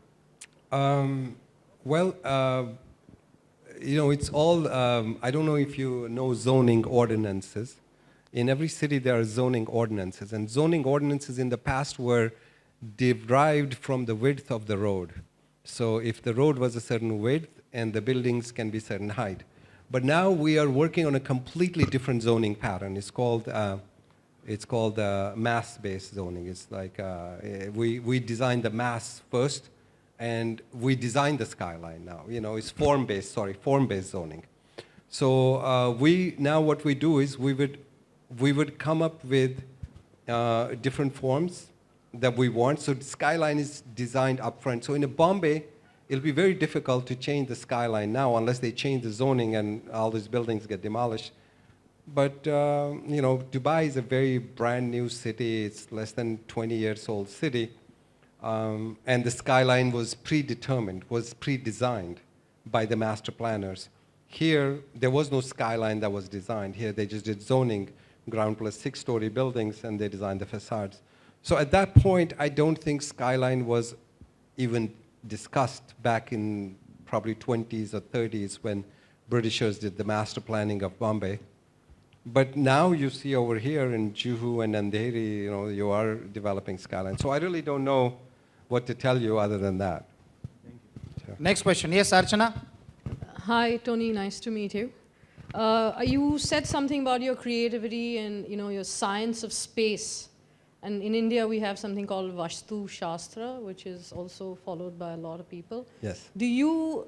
It's all, I don't know if you know zoning ordinances. In every city there are zoning ordinances, and zoning ordinances in the past were derived from the width of the road. So if the road was a certain width and the buildings can be certain height. But now we are working on a completely different zoning pattern. It's called mass-based zoning. It's like we design the mass first, and we design the skyline now. It's form-based zoning. So what we do is we would come up with different forms that we want. So the skyline is designed up front. So in Bombay, it'll be very difficult to change the skyline now unless they change the zoning and all these buildings get demolished. But Dubai is a very brand new city. It's less than 20 years old city. And the skyline was predetermined, was pre-designed by the master planners. here, there was no skyline that was designed. Here, they just did zoning, ground plus 6-story buildings, and they designed the facades. So at that point, I don't think skyline was even discussed back in probably 20s or 30s when Britishers did the master planning of Bombay. But now you see over here in Juhu and Andheri, you are developing skyline. So I really don't know what to tell you other than that. Next question. Yes, Archana? Hi, Tony. Nice to meet you. You said something about your creativity and your science of space. And in India, we have something called Vastu Shastra, which is also followed by a lot of people. Yes. Do you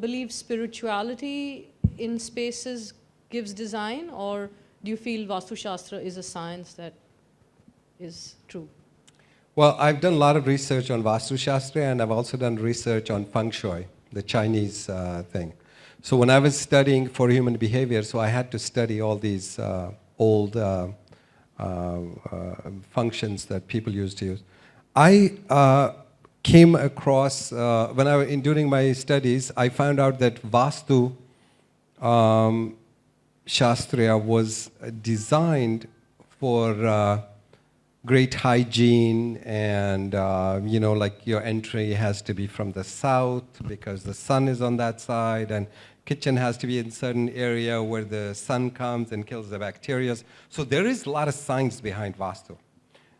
believe spirituality in spaces gives design, or do you feel Vastu Shastra is a science that is true? Well, I've done a lot of research on Vastu Shastra, and I've also done research on Feng Shui, the Chinese thing. So when I was studying for human behavior, so I had to study all these old functions that people used to use. I came across, during my studies, I found out that Vastu Shastra was designed for great hygiene, and like your entry has to be from the south because the sun is on that side, and kitchen has to be in a certain area where the sun comes and kills the bacteria. So there is a lot of science behind Vastu.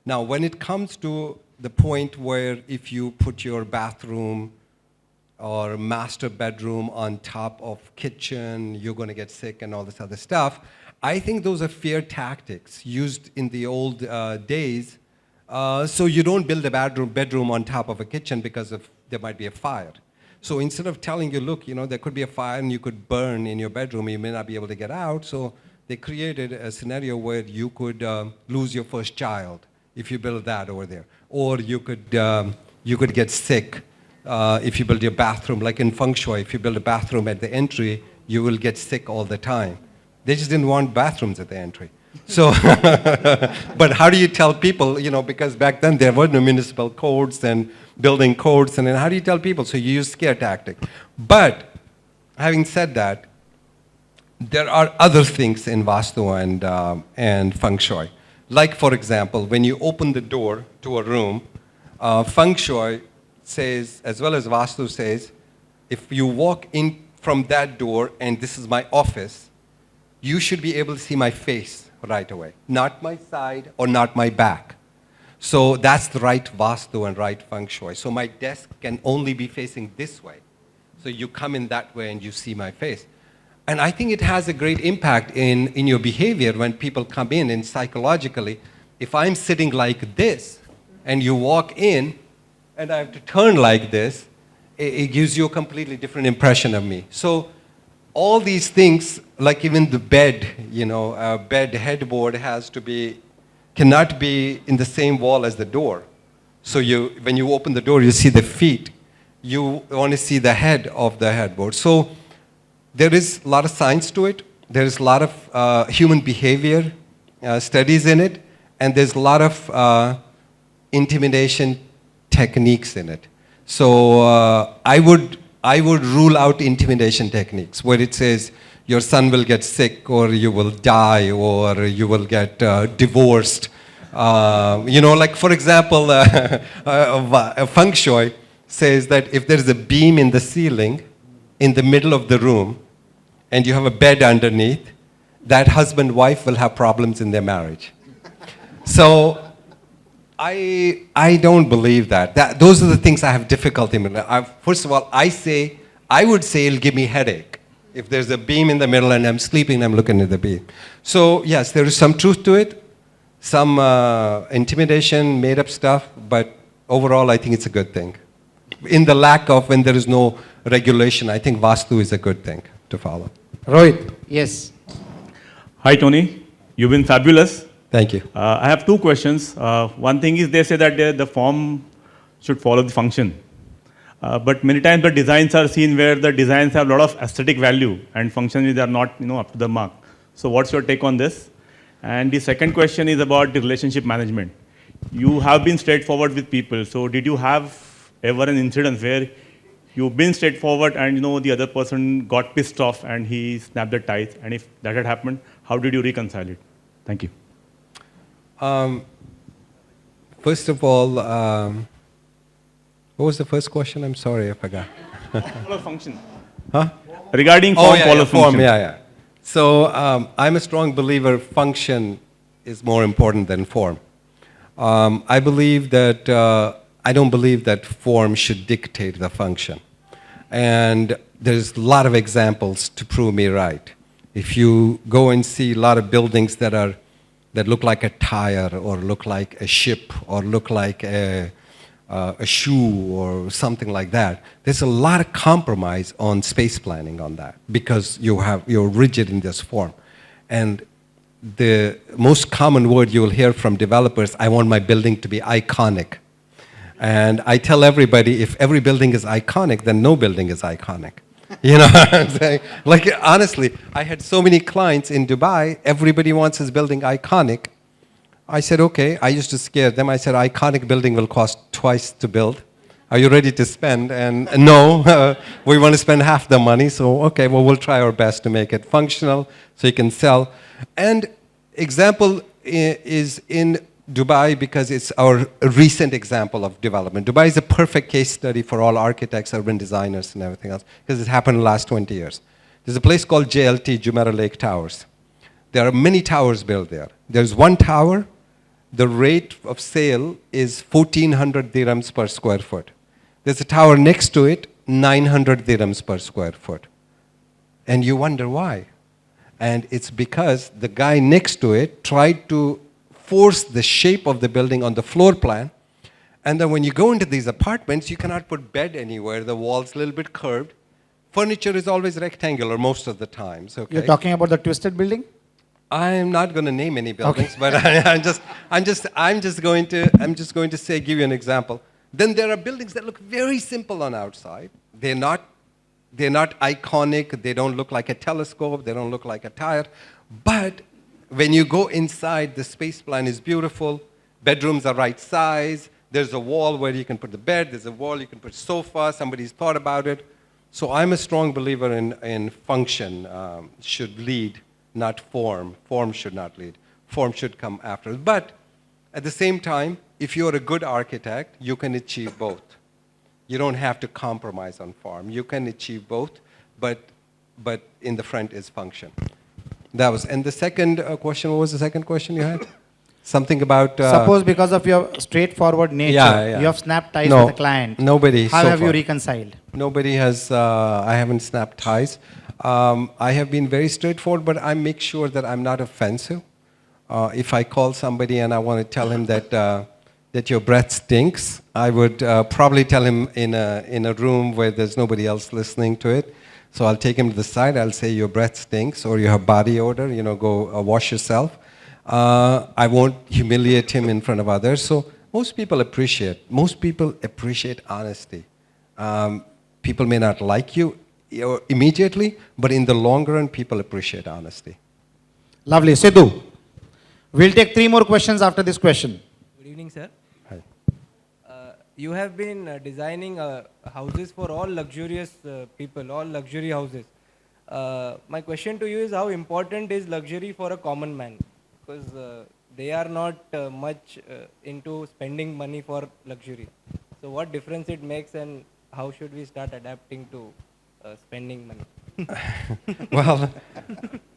Now, when it comes to the point where if you put your bathroom or master bedroom on top of kitchen, you're going to get sick and all this other stuff, I think those are fear tactics used in the old days. So you don't build a bedroom on top of a kitchen because there might be a fire. So instead of telling you, look, there could be a fire and you could burn in your bedroom, you may not be able to get out. So they created a scenario where you could lose your first child if you build that over there. Or you could get sick if you build your bathroom. Like in Feng Shui, if you build a bathroom at the entry, you will get sick all the time. They just didn't want bathrooms at the entry. So, but how do you tell people, because back then there were no municipal codes and building codes, and then how do you tell people? So you use scare tactic. But having said that, there are other things in Vastu and Feng Shui. Like, for example, when you open the door to a room, Feng Shui says, as well as Vastu says, if you walk in from that door and this is my office, you should be able to see my face right away, not my side or not my back. So that's the right Vastu and right Feng Shui. So my desk can only be facing this way. So you come in that way and you see my face. And I think it has a great impact in your behavior when people come in, and psychologically, if I'm sitting like this and you walk in and I have to turn like this, it gives you a completely different impression of me. So all these things, like even the bed, a bed headboard cannot be in the same wall as the door. So when you open the door, you see the feet. You want to see the head of the headboard. So there is a lot of science to it. There is a lot of human behavior studies in it. And there's a lot of intimidation techniques in it. So I would rule out intimidation techniques where it says your son will get sick, or you will die, or you will get divorced. Like for example, Feng Shui says that if there's a beam in the ceiling in the middle of the room and you have a bed underneath, that husband-wife will have problems in their marriage. So I don't believe that. Those are the things I have difficulty with. First of all, I would say it'll give me headache. If there's a beam in the middle and I'm sleeping, I'm looking at the beam. So yes, there is some truth to it, some intimidation, made up stuff, but overall I think it's a good thing. In the lack of, when there is no regulation, I think Vastu is a good thing to follow. Rohit, yes. Hi Tony, you've been fabulous. Thank you. I have two questions. One thing is they say that the form should follow the function. But many times the designs are seen where the designs have a lot of aesthetic value and functionally they are not up to the mark. So what's your take on this? And the second question is about the relationship management. You have been straightforward with people. So did you have ever an incident where you've been straightforward and the other person got pissed off and he snapped the ties, and if that had happened, how did you reconcile it? Thank you. First of all, what was the first question? I'm sorry, I forgot. Follow function. Huh? Regarding form, follow function. Form, yeah. So I'm a strong believer function is more important than form. I believe that, I don't believe that form should dictate the function. And there's a lot of examples to prove me right. If you go and see a lot of buildings that look like a tire, or look like a ship, or look like a shoe, or something like that, there's a lot of compromise on space planning on that, because you're rigid in this form. And the most common word you will hear from developers, I want my building to be iconic. And I tell everybody, if every building is iconic, then no building is iconic. You know what I'm saying? Like, honestly, I had so many clients in Dubai, everybody wants his building iconic. I said, okay, I used to scare them. I said, iconic building will cost twice to build. Are you ready to spend? And no, we want to spend half the money, so okay, well, we'll try our best to make it functional so you can sell. And example is in Dubai, because it's our recent example of development. Dubai is a perfect case study for all architects, urban designers, and everything else, because it happened in the last 20 years. There's a place called JLT, Jumeirah Lake Towers. There are many towers built there. There's one tower, the rate of sale is 1,400 dirhams per square foot. There's a tower next to it, 900 dirhams per square foot. And you wonder why. And it's because the guy next to it tried to force the shape of the building on the floor plan. And then when you go into these apartments, you cannot put bed anywhere. The wall's a little bit curved. Furniture is always rectangular most of the times. Okay? You're talking about the twisted building? I'm not going to name any buildings, Okay. but I'm just going to say, give you an example. Then there are buildings that look very simple on outside. They're not iconic. They don't look like a telescope. They don't look like a tire. But when you go inside, the space plan is beautiful. Bedrooms are right size. There's a wall where you can put the bed. There's a wall you can put sofa. Somebody's thought about it. So I'm a strong believer in function should lead, not form. Form should not lead. Form should come after. But at the same time, if you're a good architect, you can achieve both. You don't have to compromise on form. You can achieve both, but in the front is function. That was, and the second question, what was the second question you had? Something about... Suppose because of your straightforward nature, you have snapped ties with the client. Nobody. How so have far. you reconciled? Nobody has, I haven't snapped ties. I have been very straightforward, but I make sure that I'm not offensive. If I call somebody and I want to tell him that your breath stinks, I would probably tell him in a room where there's nobody else listening to it. So I'll take him to the side, I'll say your breath stinks, or you have body odor, go wash yourself. I won't humiliate him in front of others. So most people appreciate honesty. People may not like you immediately, but in the long run, people appreciate honesty. Lovely. Sidhu, we'll take 3 more questions after this question. Good evening, sir. Hi. You have been designing houses for all luxurious people, all luxury houses. My question to you is, how important is luxury for a common man? Because they are not much into spending money for luxury. So what difference it makes, and how should we start adapting to spending money?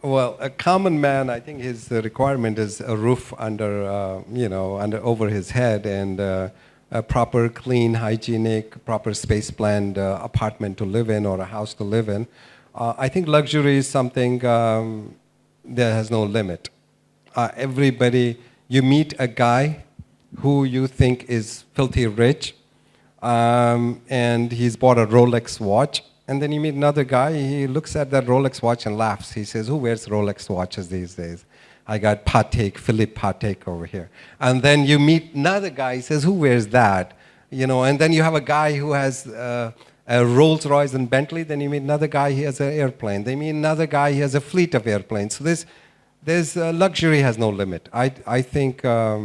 Well, a common man, I think his requirement is a roof over his head, and a proper, clean, hygienic, proper space planned apartment to live in, or a house to live in. I think luxury is something that has no limit. You meet a guy who you think is filthy rich, and he's bought a Rolex watch. And then you meet another guy, he looks at that Rolex watch and laughs. He says, who wears Rolex watches these days? I got Philippe Patek over here. And then you meet another guy, he says, who wears that? And then you have a guy who has a Rolls Royce and Bentley. Then you meet another guy, he has an airplane. Then you meet another guy, he has a fleet of airplanes. So there's luxury has no limit. I think as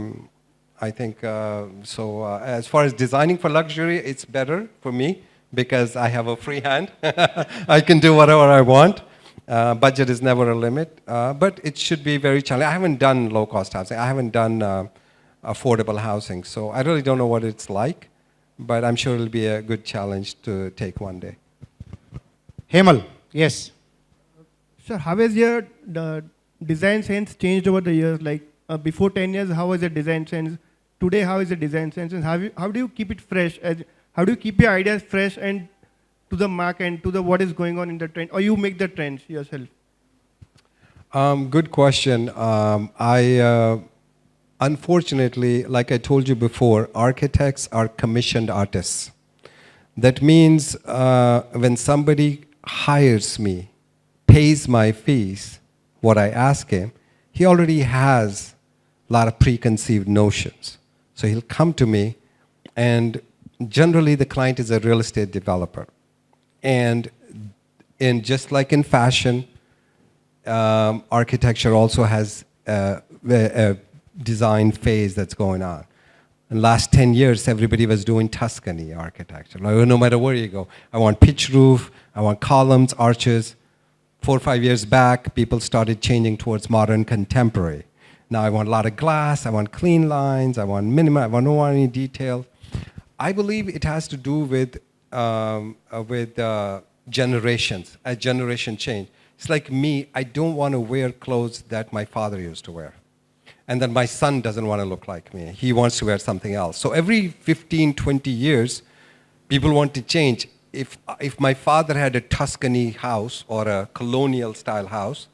far as designing for luxury, it's better for me, because I have a free hand. I can do whatever I want. Budget is never a limit, but it should be very challenging. I haven't done low-cost housing. I haven't done affordable housing, so I really don't know what it's like, but I'm sure it'll be a good challenge to take one day. Hemal, yes. Sir, how has your design sense changed over the years? Like before 10 years, how was the design sense? Today, how is the design sense? And how do you keep it fresh? How do you keep your ideas fresh and to the mark and to the what is going on in the trend? Or you make the trends yourself? Good question. Unfortunately, like I told you before, architects are commissioned artists. That means when somebody hires me, pays my fees, what I ask him, he already has a lot of preconceived notions. So he'll come to me, and generally the client is a real estate developer. And just like in fashion, architecture also has a design phase that's going on. In the last 10 years, everybody was doing Tuscany architecture. Like, no matter where you go, I want pitch roof, I want columns, arches. 4 or 5 years back, people started changing towards modern contemporary. Now I want a lot of glass, I want clean lines, I want minimum, I don't want any detail. I believe it has to do with generations, a generation change. It's like me, I don't want to wear clothes that my father used to wear. And then my son doesn't want to look like me. He wants to wear something else. So every 15, 20 years, people want to change. If my father had a Tuscany house or a colonial style house,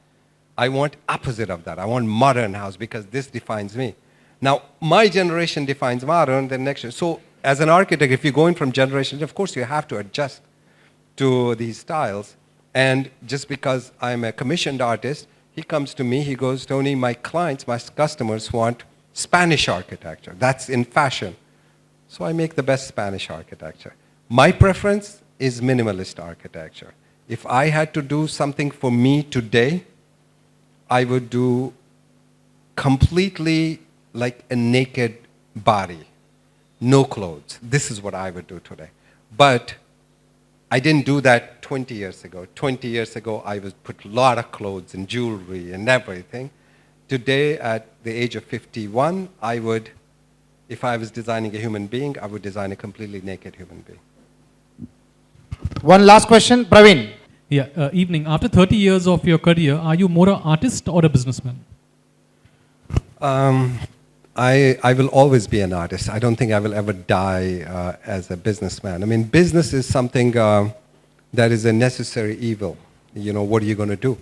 I want opposite of that. I want modern house because this defines me. Now, my generation defines modern, the next. So as an architect, if you're going from generation, of course you have to adjust to these styles. And just because I'm a commissioned artist, he comes to me, he goes, Tony, my clients, my customers want Spanish architecture. That's in fashion. So I make the best Spanish architecture. My preference is minimalist architecture. If I had to do something for me today, I would do completely like a naked body, no clothes. This is what I would do today. But I didn't do that 20 years ago. 20 years ago, I would put a lot of clothes and jewelry and everything. Today, at the age of 51, I would, if I was designing a human being, I would design a completely naked human being. One last question, Praveen. Yeah, evening. After 30 years of your career, are you more an artist or a businessman? I will always be an artist. I don't think I will ever die as a businessman. I mean, business is something that is a necessary evil. You know, what are you going to do?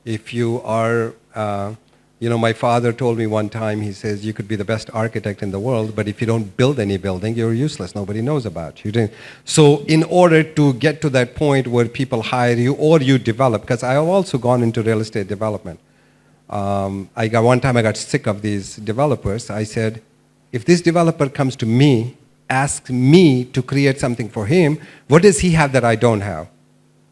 If you are, my father told me one time, he says, you could be the best architect in the world, but if you don't build any building, you're useless. Nobody knows about you. So in order to get to that point where people hire you or you develop, because I have also gone into real estate development. One time I got sick of these developers. I said, if this developer comes to me, asks me to create something for him, what does he have that I don't have?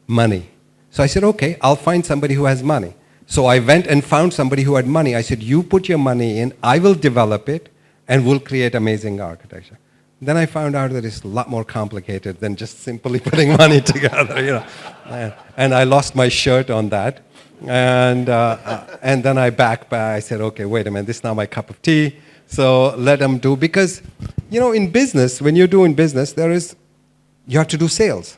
Money. So I said, okay, I'll find somebody who has money. So I went and found somebody who had money. I said, you put your money in, I will develop it, and we'll create amazing architecture. Then I found out that it's a lot more complicated than just simply putting money together, And I lost my shirt on that. And then I backed back. I said, okay, wait a minute, this is not my cup of tea. So let them do, because, in business, when you're doing business, you have to do sales.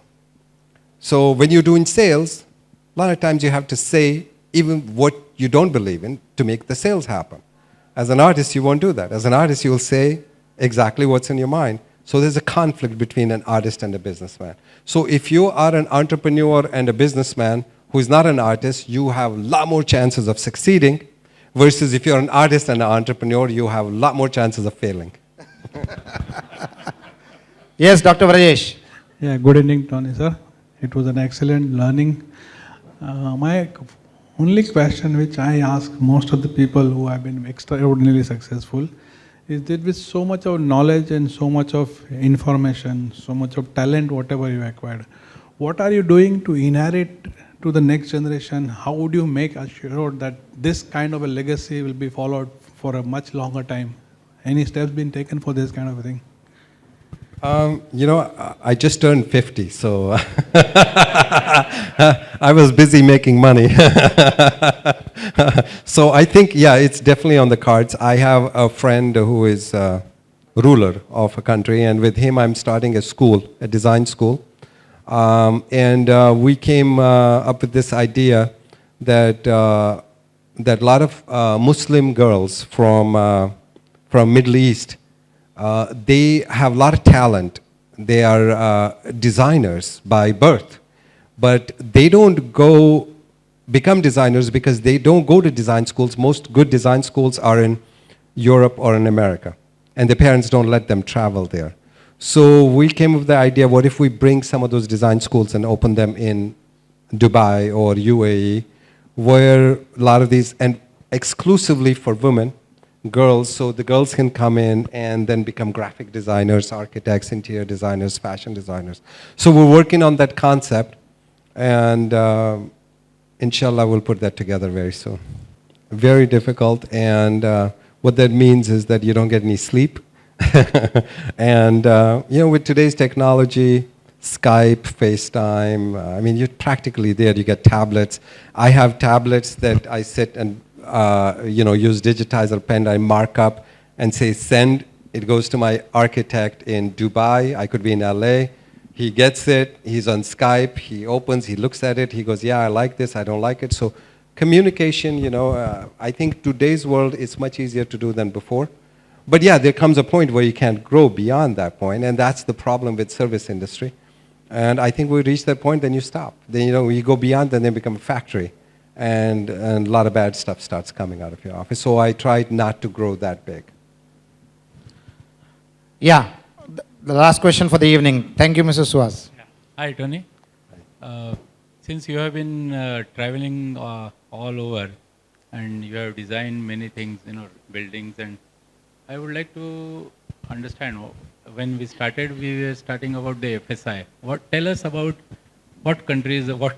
So when you're doing sales, a lot of times you have to say even what you don't believe in to make the sales happen. As an artist, you won't do that. As an artist, you will say exactly what's in your mind. So there's a conflict between an artist and a businessman. So if you are an entrepreneur and a businessman who is not an artist, you have a lot more chances of succeeding, versus if you're an artist and an entrepreneur, you have a lot more chances of failing. Yes, Dr. Rajesh. Yeah, good evening, Tony, sir. It was an excellent learning. My only question which I ask most of the people who have been extraordinarily successful is that with so much of knowledge and so much of information, so much of talent, whatever you acquired, what are you doing to inherit to the next generation? How would you make assured that this kind of a legacy will be followed for a much longer time? Any steps been taken for this kind of a thing? I just turned 50, so I was busy making money. So I think, yeah, it's definitely on the cards. I have a friend who is ruler of a country, and with him I'm starting a school, a design school. And we came up with this idea that that a lot of Muslim girls from Middle East, they have a lot of talent. They are designers by birth, but they don't go become designers because they don't go to design schools. Most good design schools are in Europe or in America, and their parents don't let them travel there. So we came up with the idea, what if we bring some of those design schools and open them in Dubai or UAE, where a lot of these, and exclusively for women, girls, so the girls can come in and then become graphic designers, architects, interior designers, fashion designers. So we're working on that concept, and inshallah we'll put that together very soon. Very difficult, and what that means is that you don't get any sleep. And with today's technology, Skype, FaceTime, I mean, you're practically there. You get tablets. I have tablets that I sit and use digitizer pen. I mark up and say send. It goes to my architect in Dubai. I could be in LA. He gets it. He's on Skype. He opens. He looks at it. He goes, yeah, I like this. I don't like it. So communication, I think today's world is much easier to do than before. But yeah, there comes a point where you can't grow beyond that point, and that's the problem with service industry. And I think we reach that point, then you stop. Then you go beyond, then they become a factory, and a lot of bad stuff starts coming out of your office. So I tried not to grow that big. Yeah, the last question for the evening. Thank you, Mr. Suhas. Hi, Tony. Since you have been traveling all over, and you have designed many things, buildings, and I would like to understand, when we started, we were starting about the FSI. Tell us about what countries, what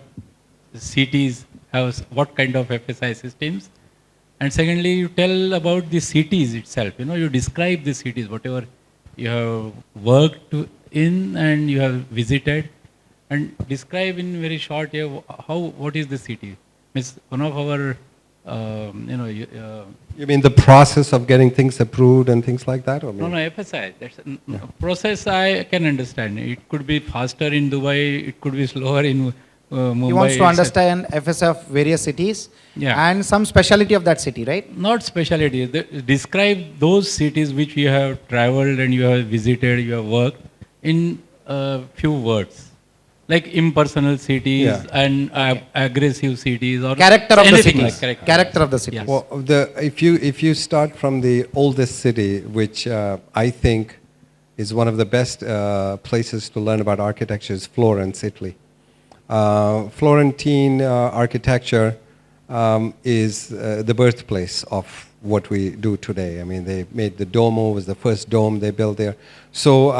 cities have what kind of FSI systems. And secondly, you tell about the cities itself. You describe the cities, whatever you have worked in and you have visited, and describe in very short what is the city. Means one of our you mean the process of getting things approved and things like that? Or no, FSI. That's process I can understand. It could be faster in Dubai. It could be slower in Mumbai. He wants to understand FSI of various cities and some speciality of that city, right? Not speciality. Describe those cities which you have traveled and you have visited, you have worked in few words. Like impersonal cities and aggressive cities, or character of the city. Like character of the city. Yes. Well, if you start from the oldest city, which I think is one of the best places to learn about architecture, is Florence, Italy. Florentine architecture is the birthplace of what we do today. I mean, they made the Duomo, was the first dome they built there. So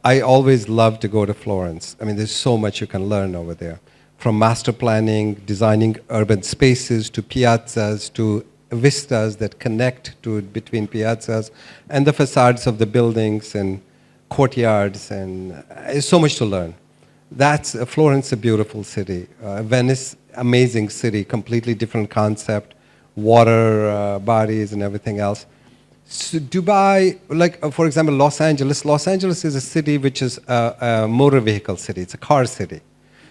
I always love to go to Florence. I mean, there's so much you can learn over there. From master planning, designing urban spaces, to piazzas, to vistas that connect between piazzas, and the facades of the buildings and courtyards, and there's so much to learn. That's Florence, a beautiful city. Venice, amazing city, completely different concept, water bodies and everything else. So Dubai, like for example, Los Angeles. Los Angeles is a city which is a motor vehicle city. It's a car city.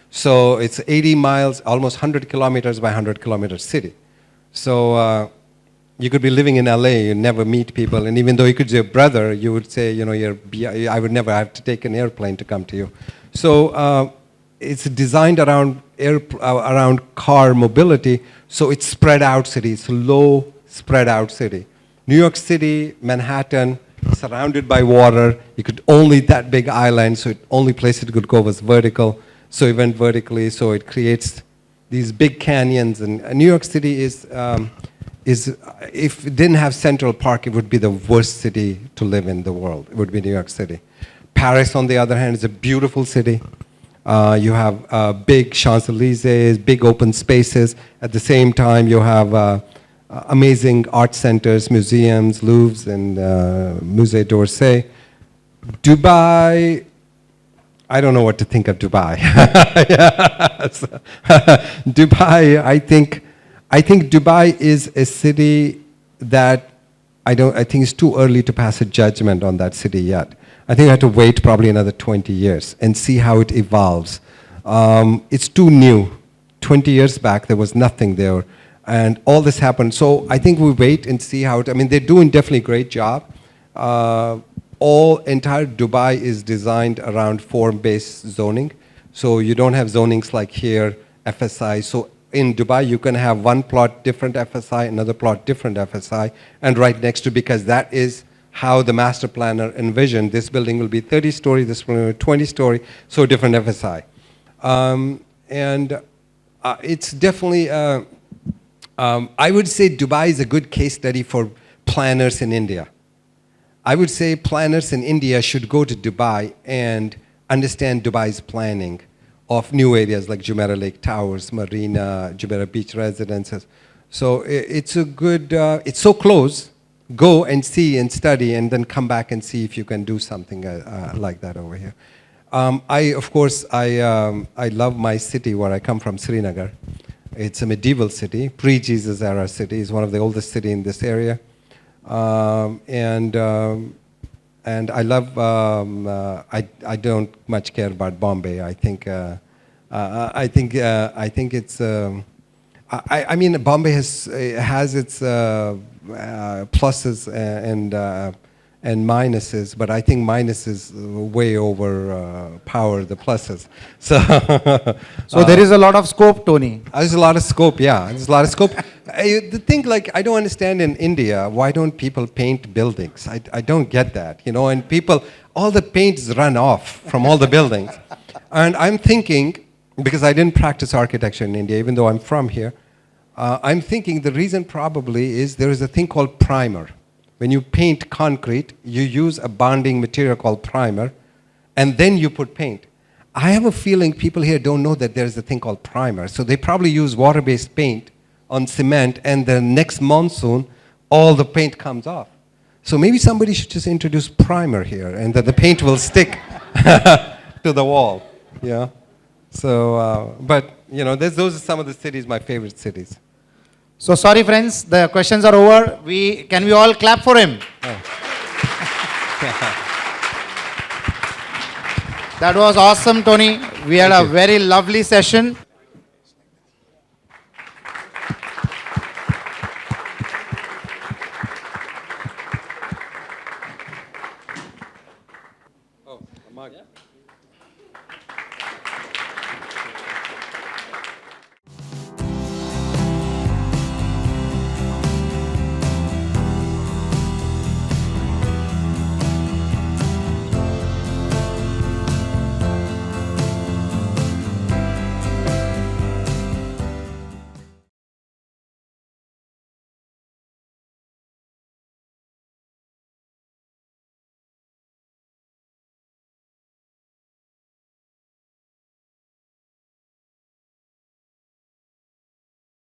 So it's 80 miles, almost 100 kilometers by 100 kilometer city. So you could be living in LA, you never meet people, and even though you could be your brother, you would say, I would never have to take an airplane to come to you. So it's designed around car mobility, so it's spread out city. It's a low spread out city. New York City, Manhattan, surrounded by water. You could only that big island, so the only place it could go was vertical. So it went vertically, so it creates these big canyons. And New York City is if it didn't have Central Park, it would be the worst city to live in the world. It would be New York City. Paris, on the other hand, is a beautiful city. You have big Champs-Élysées, big open spaces. At the same time, you have amazing art centers, museums, Louvres, and Musée d'Orsay. Dubai, I don't know what to think of Dubai. Yes. Dubai, I think Dubai is a city that I think it's too early to pass a judgment on that city yet. I think I have to wait probably another 20 years and see how it evolves. It's too new. 20 years back, there was nothing there. And all this happened. So I think we wait and see how it, I mean, they're doing definitely a great job. Entire Dubai is designed around form-based zoning. So you don't have zonings like here, FSI. So in Dubai, you can have one plot different FSI, another plot different FSI, and right next to, because that is how the master planner envisioned. This building will be 30-story, this one will be 20-story, so different FSI. It's definitely, I would say Dubai is a good case study for planners in India. I would say planners in India should go to Dubai and understand Dubai's planning of new areas like Jumeirah Lake Towers, Marina, Jumeirah Beach Residences. So it's a good, it's so close. Go and see and study and then come back and see if you can do something like that over here. Of course, I love my city where I come from, Srinagar. It's a medieval city, pre-Jesus era city. It's one of the oldest cities in this area. And I love, I don't much care about Bombay. I think it's, I mean, Bombay has its pluses and minuses, but I think minuses way overpower the pluses. So, So there is a lot of scope, Tony. there's a lot of scope, yeah. There's a lot of scope. The thing, like, I don't understand in India, why don't people paint buildings? I don't get that, you know, and people, all the paints run off from all the buildings. And I'm thinking, because I didn't practice architecture in India, even though I'm from here, I'm thinking the reason probably is there is a thing called primer. When you paint concrete, you use a bonding material called primer, and then you put paint. I have a feeling people here don't know that there's a thing called primer, so they probably use water-based paint on cement, and the next monsoon, all the paint comes off. So maybe somebody should just introduce primer here, and that the paint will stick to the wall. Yeah. So, but you know, those are some of the cities, my favorite cities. So sorry friends, the questions are over. Can we all clap for him? Oh. That was awesome, Tony. We had a very lovely session. Oh, a mug.